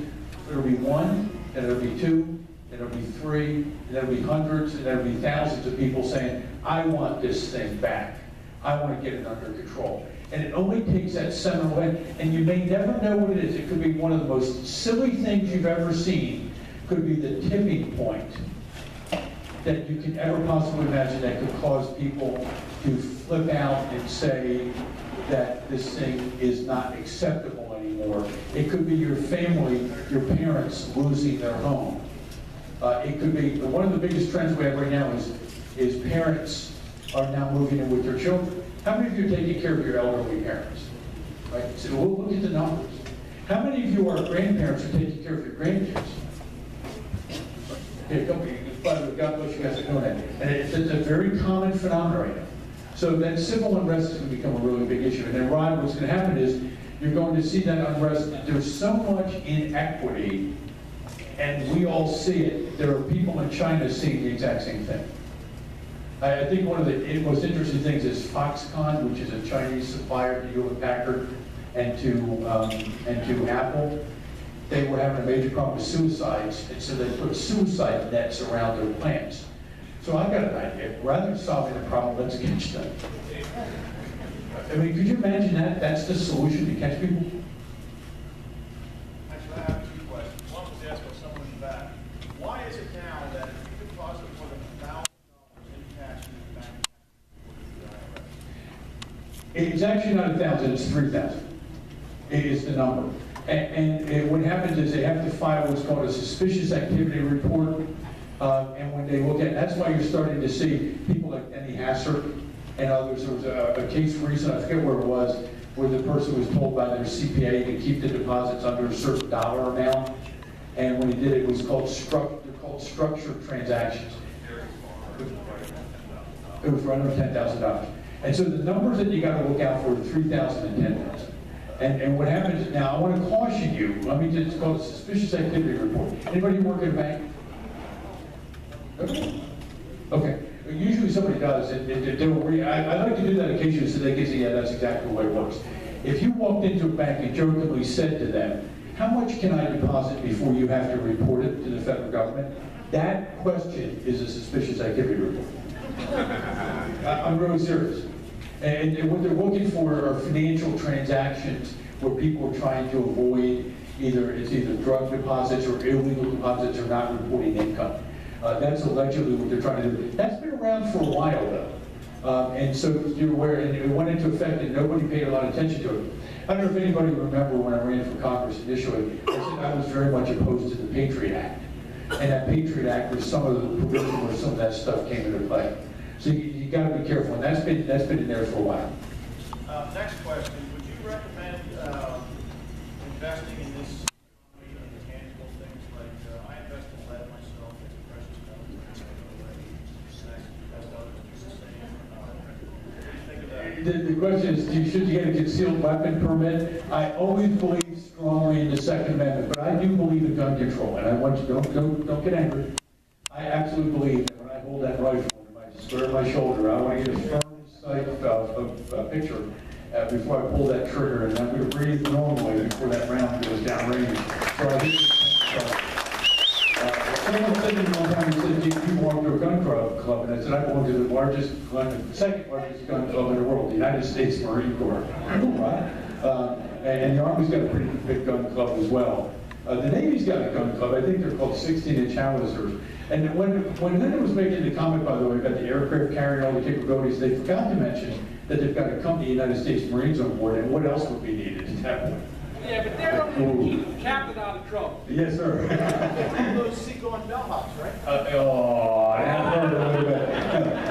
there'll be one, then there'll be two, and there'll be 3, and there'll be hundreds, and there'll be thousands of people saying, I want this thing back. I want to get it under control. And it only takes that seminal event, and you may never know what it is. It could be one of the most silly things you've ever seen. Could be the tipping point that you can ever possibly imagine that could cause people to flip out and say that this thing is not acceptable anymore. It could be your family, your parents losing their home. It could be, one of the biggest trends we have right now is parents are now moving in with their children. How many of you are taking care of your elderly parents? Right? So we'll look at the numbers. How many of you are grandparents who are taking care of your grandkids? Okay, a couple of you. God bless you guys for doing that. And it's a very common phenomenon right now. So that civil unrest is going to become a really big issue. And then, Rod, what's going to happen is you're going to see that unrest. There's so much inequity, and we all see it. There are people in China seeing the exact same thing. I think one of the most interesting things is Foxconn, which is a Chinese supplier to Hewlett-Packard and to Apple. They were having a major problem with suicides, and so they put suicide nets around their plants. So I got an idea. Rather than solving the problem, let's catch them. I mean, could you imagine that? That's the solution, to catch people? Actually, I have 2 questions. One was asked by someone in the back. Why is it now that if you deposit more than $1,000 in cash in the bank, It's actually not 1,000, it's 3,000. It is the number. And what happens is they have to file what's called a suspicious activity report. And when they look at, that's why you're starting to see people like Denny Hasser and others. There was a case recent, I forget where it was, where the person was told by their CPA to keep the deposits under a certain dollar amount. And when he did it, was called structured transactions. It was right under $10,000. And so the numbers that you got to look out for are 3,000 and 10,000. And what happens now, I want to caution you, let me just call it a suspicious activity report. Anybody work at a bank? Okay. Usually somebody does. I like to do that occasionally so they can say, yeah, that's exactly the way it works. If you walked into a bank and jokingly said to them, how much can I deposit before you have to report it to the federal government? That question is a suspicious activity report. I'm really serious. And what they're looking for are financial transactions where people are trying to avoid either drug deposits or illegal deposits or not reporting income. That's allegedly what they're trying to do. That's been around for a while, though. And so you're aware, and it went into effect and nobody paid a lot of attention to it. I don't know if anybody remember when I ran for Congress initially, I said I was very much opposed to the Patriot Act. And that Patriot Act was some of the provision where some of that stuff came into play. So you got to be careful, and that's been in there for a while. Next question: would you recommend investing in this economy in tangible things like I invest in lead myself, it's a precious metal, invest others to sustain? What do you think of that? The question is, should you get a concealed weapon permit? I always believe strongly in the Second Amendment, but I do believe in gun control, and I want you don't get angry. I absolutely believe that when I hold that rifle square my shoulder, I want to get a firm sight of picture before I pull that trigger, and I'm going to breathe normally before that round goes downrange. So I think someone said to me one time, he said, do you belong to a gun club? And I said, I belong to the second largest gun club in the world, the United States Marine Corps. Right? And the Army's got a pretty big gun club as well. The Navy's got a gun club. I think they're called 16-inch howitzers. And when Linda was making the comment, by the way, about the aircraft carrying all the capabilities, they forgot to mention that they've got a company, United States Marines, on board, and what else would be needed at that point? Yeah, but they're only to keep the captain out of trouble. Yes, sir. Those seagoing bellhops, right?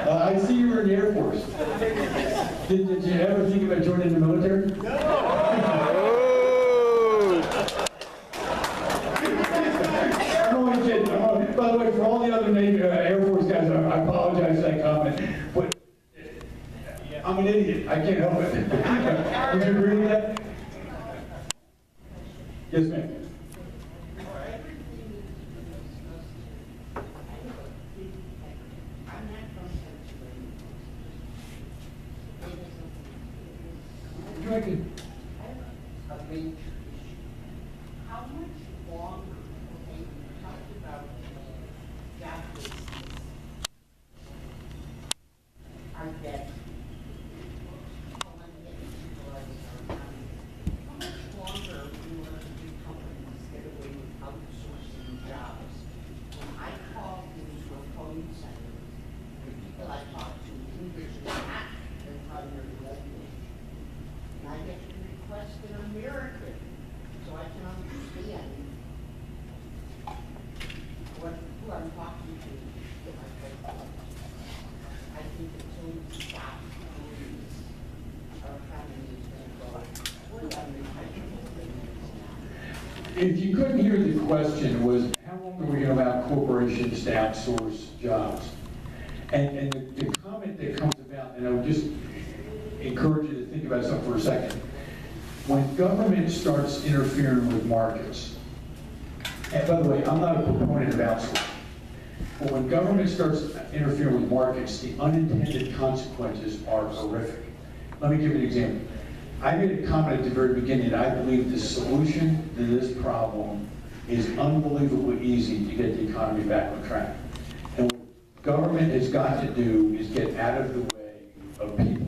I see you were in the Air Force. Did you ever think about joining the military? No. By the way, for all the other Navy, Air Force guys, I apologize for that comment, but I'm an idiot. I can't help it. Would you agree with that? Yes, ma'am. Drinking. How much longer, okay, we talked about If you couldn't hear, the question was, how long are we going to allow corporations to outsource jobs? And the comment that comes about, and I would just encourage you to think about something for a second. When government starts interfering with markets, and by the way, I'm not a proponent of outsourcing, but when government starts interfering with markets, the unintended consequences are horrific. Let me give you an example. I made a comment at the very beginning that I believe the solution to this problem is unbelievably easy to get the economy back on track. And what government has got to do is get out of the way of people.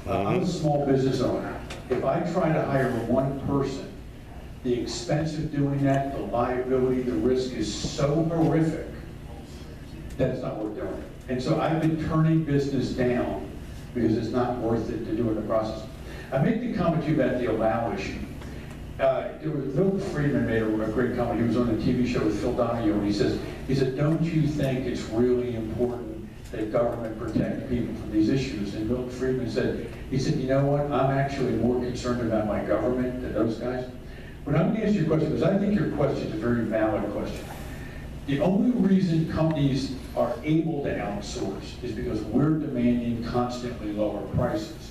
I'm a small business owner. If I try to hire one person, the expense of doing that, the liability, the risk is so horrific that it's not worth doing. And so I've been turning business down because it's not worth it to do in the process. I make the comment to you about the allow issue. Milton Friedman made a great comment. He was on a TV show with Phil Donahue, and he said, don't you think it's really important that government protect people from these issues? And Milton Friedman said, you know what, I'm actually more concerned about my government than those guys. But I'm going to answer your question, because I think your question is a very valid question. The only reason companies are able to outsource is because we're demanding constantly lower prices.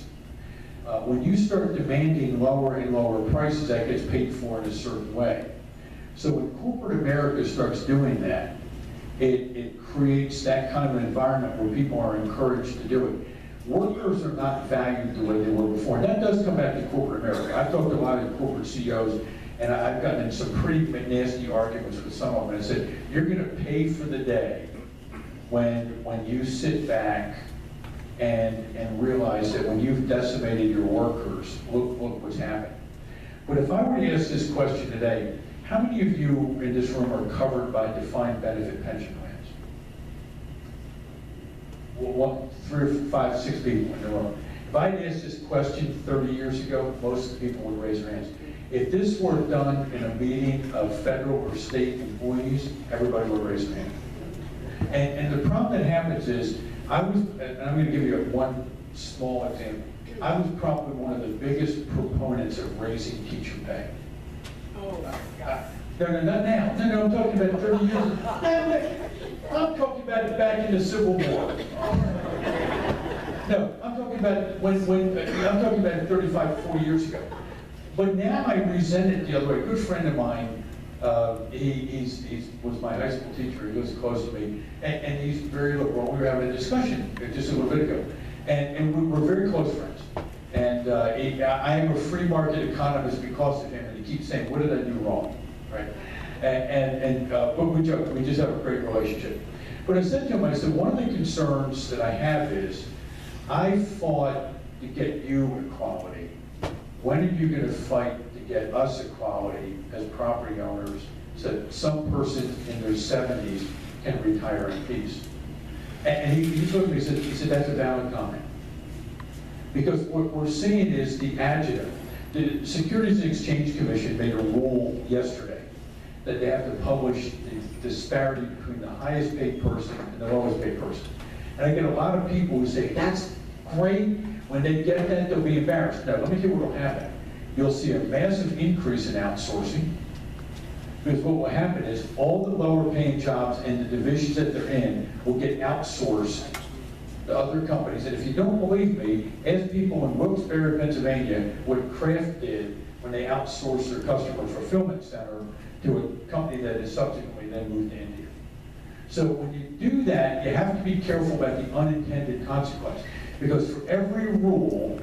When you start demanding lower and lower prices, that gets paid for in a certain way. So when corporate America starts doing that, it creates that kind of an environment where people are encouraged to do it. Workers are not valued the way they were before. And that does come back to corporate America. I've talked to a lot of corporate CEOs, and I've gotten in some pretty nasty arguments with some of them. And I said, you're going to pay for the day when you sit back and realize that when you've decimated your workers, look what's happened. But if I were to ask this question today, how many of you in this room are covered by defined benefit pension plans? Well, 3 or 5, 6 people in the room. If I'd asked this question 30 years ago, most of the people would raise their hands. If this were done in a meeting of federal or state employees, everybody would raise their hand. And the problem that happens is, and I'm going to give you one small example. I was probably one of the biggest proponents of raising teacher pay. Oh, my God. No, not now. No, I'm talking about 30 years ago. I'm talking about it back in the Civil War. No, I'm talking about I'm talking about 35, 40 years ago. But now I resent it the other way. A good friend of mine, he was my high school teacher. He lives close to me, and he's very liberal. We were having a discussion just a little bit ago, and we were very close friends. And I am a free market economist because of him, and he keeps saying, "What did I do wrong?" Right? But we joke. We just have a great relationship. But I said to him, I said, one of the concerns that I have is, I fought to get you equality. When are you going to fight to get us equality as property owners so that some person in their 70s can retire in peace? And he looked at me and he said, that's a valid comment. Because what we're seeing is the adjective. The Securities and Exchange Commission made a rule yesterday that they have to publish the disparity between the highest paid person and the lowest paid person. And I get a lot of people who say, that's great. When they get that, they'll be embarrassed. No, let me tell you what will happen. You'll see a massive increase in outsourcing, because what will happen is all the lower paying jobs and the divisions that they're in will get outsourced to other companies. And if you don't believe me, ask people in Wilkes-Barre, Pennsylvania, what Kraft did when they outsourced their customer fulfillment center to a company that is subsequently then moved to India. So when you do that, you have to be careful about the unintended consequence. Because for every rule,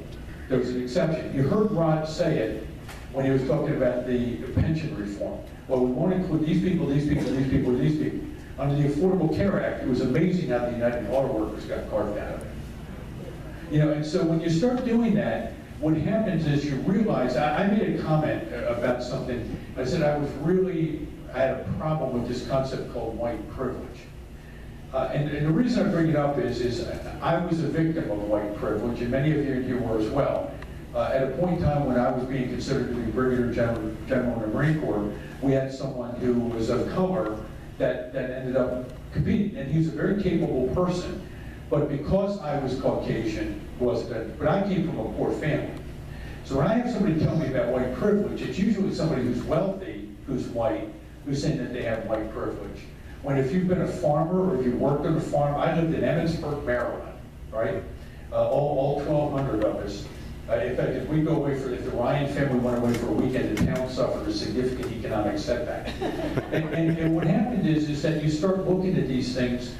there's an exception. You heard Rod say it when he was talking about the pension reform. Well, we want to include these people, these people, these people, these people. Under the Affordable Care Act, it was amazing how the United Auto Workers got carved out of it. You know, and so when you start doing that, what happens is you realize, I made a comment about something. I said I had a problem with this concept called white privilege. And the reason I bring it up is I was a victim of white privilege, and many of you in here were as well. At a point in time when I was being considered to be Brigadier General in the Marine Corps, we had someone who was of color that ended up competing, and he was a very capable person, but because I was Caucasian, but I came from a poor family. So when I have somebody tell me about white privilege, it's usually somebody who's wealthy who's white, who's saying that they have white privilege. When if you've been a farmer or if you worked on a farm, I lived in Emmitsburg, Maryland, right? All 1,200 of us. In fact, if we go away if the Ryan family went away for a weekend, the town suffered a significant economic setback. And what happened is that you start looking at these things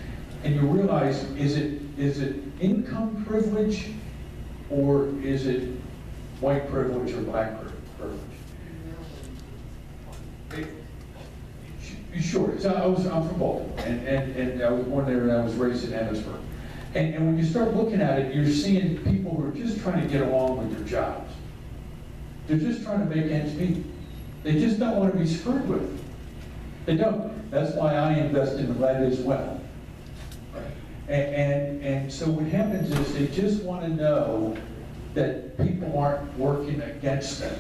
and you realize, is it income privilege or is it white privilege or black privilege? Sure, so I'm from Baltimore, and I was born there and I was raised in Emmitsburg. And when you start looking at it, you're seeing people who are just trying to get along with their jobs. They're just trying to make ends meet. They just don't want to be screwed with. They don't. That's why I invest in lead as well. And so what happens is they just want to know that people aren't working against them.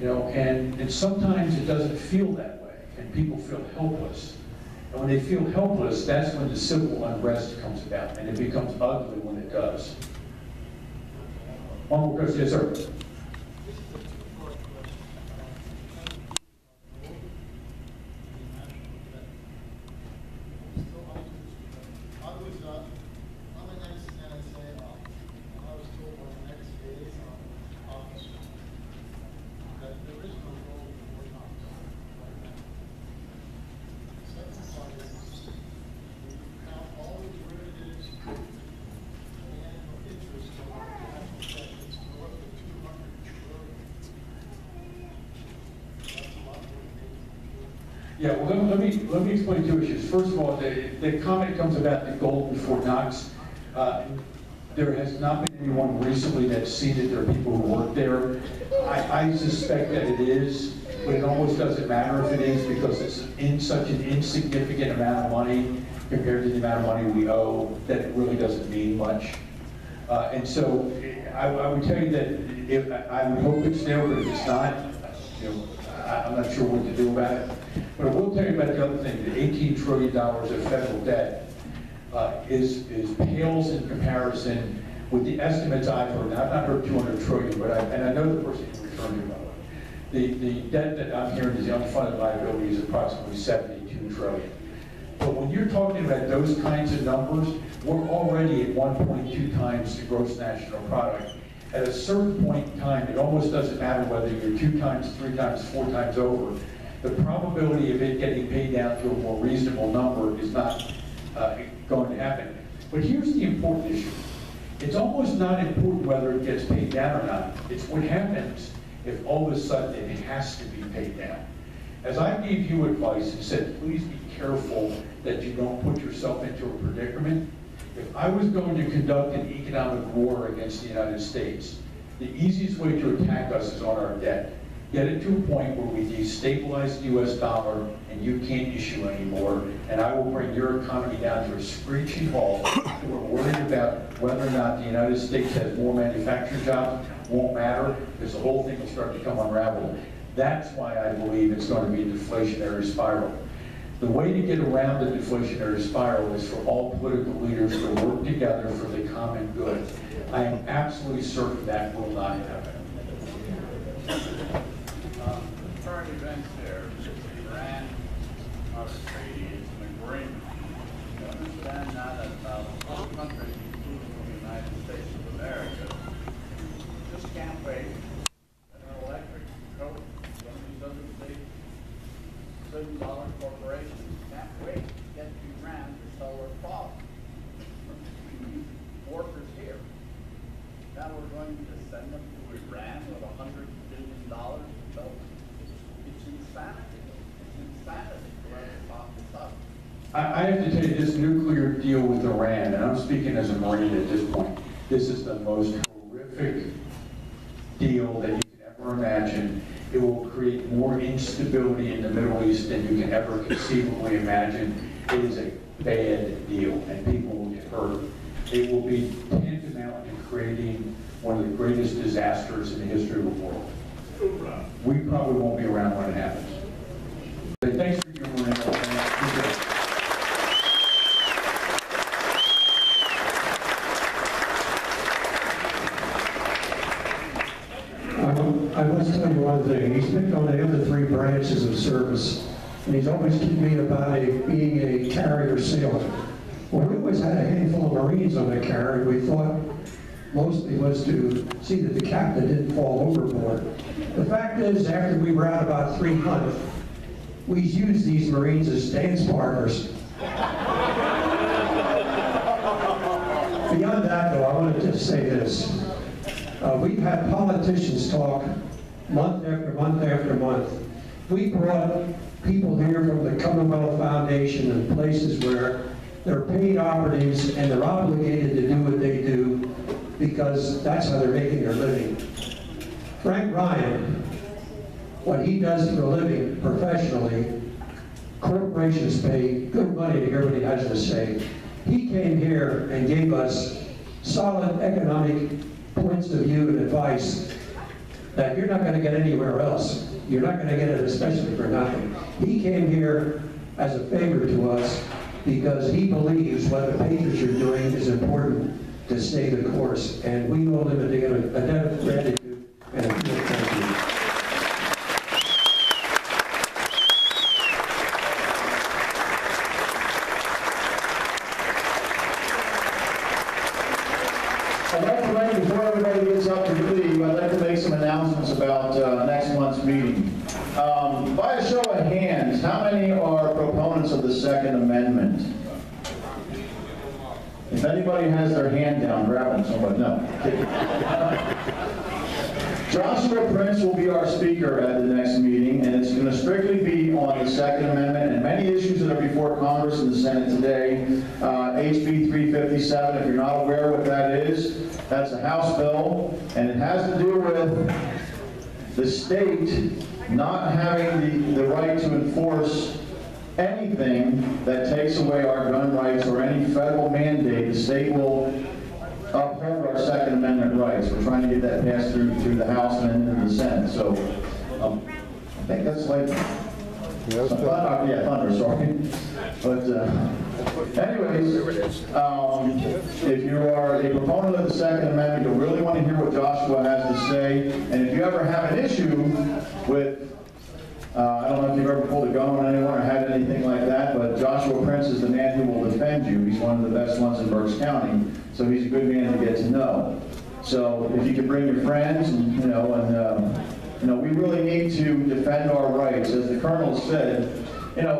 You know, and sometimes it doesn't feel that way, and people feel helpless. And when they feel helpless, that's when the civil unrest comes about, and it becomes ugly when it does. One more question, yes, sir. Yeah, well, let me explain two issues. First of all, the comment comes about the gold in Fort Knox. There has not been anyone recently that's seen it. There are people who work there. I suspect that it is, but it almost doesn't matter if it is because it's in such an insignificant amount of money compared to the amount of money we owe that it really doesn't mean much. And so I would tell you that I would hope it's there, but if it's not, you know, I'm not sure what to do about it. But I will tell you about the other thing. The $18 trillion of federal debt is pales in comparison with the estimates I've heard. Now, I've not heard 200 trillion, but and I know the person you're referring to, by the way. The debt that I'm hearing is the unfunded liability is approximately 72 trillion. But when you're talking about those kinds of numbers, we're already at 1.2 times the gross national product. At a certain point in time, it almost doesn't matter whether you're 2 times, 3 times, 4 times over. The probability of it getting paid down to a more reasonable number is not going to happen. But here's the important issue. It's almost not important whether it gets paid down or not. It's what happens if all of a sudden it has to be paid down. As I gave you advice and said, please be careful that you don't put yourself into a predicament. If I was going to conduct an economic war against the United States, the easiest way to attack us is on our debt. Get it to a point where we destabilize the US dollar and you can't issue anymore, and I will bring your economy down to a screeching halt. We're worried about whether or not the United States has more manufacturing jobs. Won't matter, because the whole thing will start to come unraveled. That's why I believe it's going to be a deflationary spiral. The way to get around the deflationary spiral is for all political leaders to work together for the common good. I am absolutely certain that will not happen. The current events there, Iran, our treaty, is an agreement. You understand now that about all countries, including the United States of America, just can't wait. General Electric, Coke, some of these other big billion-dollar corporations can't wait to get to Iran to sell their product. We need workers here. Now we're going to send them to Iran with $100 billion. So it's insanity. It's insanity to let us talk this up. I have to tell you, this nuclear deal with Iran, and I'm speaking as a Marine at this point, this is the most horrific deal that you can ever imagine. It will create more instability in the Middle East than you can ever conceivably imagine. It is a bad deal, and people will get hurt. It will be tantamount to creating one of the greatest disasters in the history of the world. We probably won't be around when it happens. But thanks for your I must tell you one thing. He's picked on the other three branches of service, and he's always kidding me about being a carrier sailor. Well, we always had a handful of Marines on the carrier. We thought mostly was to see that the captain didn't fall overboard. The fact is, after we were out about 300, we used these Marines as dance partners. Beyond that, though, I want to just say this. We've had politicians talk month after month after month. We brought people here from the Commonwealth Foundation and places where they're paid operatives and they're obligated to do what they do because that's how they're making their living. Frank Ryan, what he does for a living professionally, corporations pay good money to hear what he has to say. He came here and gave us solid economic points of view and advice that you're not going to get anywhere else. You're not going to get it, especially for nothing. He came here as a favor to us because he believes what the Patriots are doing is important to stay the course. And we owe him a debt of gratitude and a real thank you. I'd like to make, before everybody gets up to leave, I'd like to make some announcements about next month's meeting. By a show of hands, how many are proponents of the Second Amendment? If anybody has their hand down, grab them, somebody. No. Joshua Prince will be our speaker at the next meeting, and it's going to strictly be on the Second Amendment and many issues that are before Congress and the Senate today. HB 357, if you're not aware what that is, that's a House bill, and it has to do with the state not having the right to enforce anything that takes away our gun rights or any federal mandate. The state will uphold our Second Amendment rights. We're trying to get that passed through the House and then into the Senate. So I think that's like thunder, sorry. But anyways, if you are a proponent of the Second Amendment, you'll really want to hear what Joshua has to say. And if you ever have an issue with I don't know if you've ever pulled a gun on anyone or had anything like that, but Joshua Prince is the man who will defend you. He's one of the best ones in Berks County, so he's a good man to get to know. So if you could bring your friends, and we really need to defend our rights. As the Colonel said,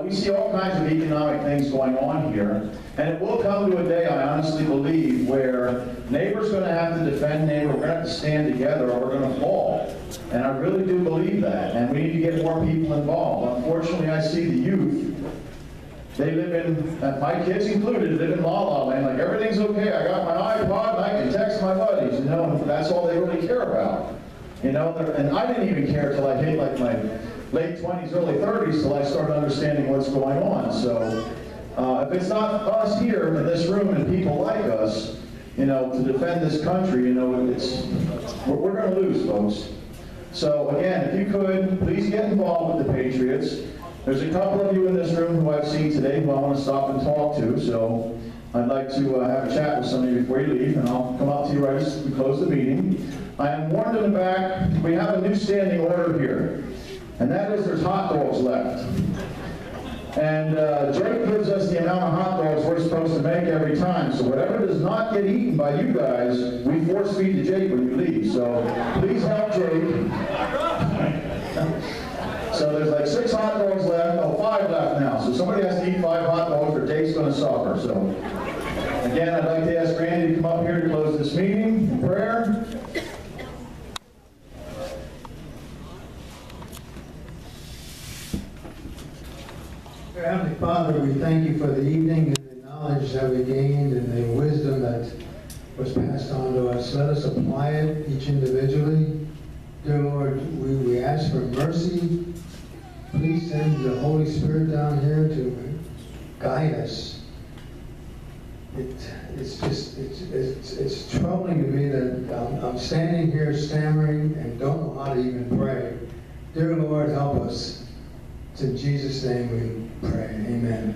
we see all kinds of economic things going on here, and it will come to a day, I honestly believe, where neighbor's going to have to defend neighbor. We're going to have to stand together or we're going to fall. And I really do believe that, and we need to get more people involved. Unfortunately, I see the youth, they live in, my kids included, live in la-la land, like everything's okay, I got my iPod and I can text my buddies, and that's all they really care about. And I didn't even care till I hit like my late 20s, early 30s, till I started understanding what's going on. So if it's not us here in this room and people like us, to defend this country, we're going to lose, folks. So again, if you could, please get involved with the Patriots. There's a couple of you in this room who I've seen today who I want to stop and talk to, so I'd like to have a chat with some of you before you leave, and I'll come out to you right as we close the meeting. I am warned in the back, we have a new standing order here, and that is there's hot dogs left. And Jake gives us the amount of hot dogs we're supposed to make every time. So whatever does not get eaten by you guys, we force feed to Jake when you leave. So please help Jake. So there's like 6 hot dogs left. Oh, 5 left now. So somebody has to eat 5 hot dogs or Jake's going to suffer. So again, I'd like to ask Randy to come up here to close this meeting in prayer. Heavenly Father, we thank you for the evening and the knowledge that we gained and the wisdom that was passed on to us. Let us apply it each individually. Dear Lord, we ask for mercy. Please send the Holy Spirit down here to guide us. It's troubling to me that I'm standing here stammering and don't know how to even pray. Dear Lord, help us. It's in Jesus' name we pray. Amen.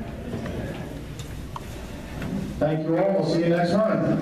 Thank you all. We'll see you next month.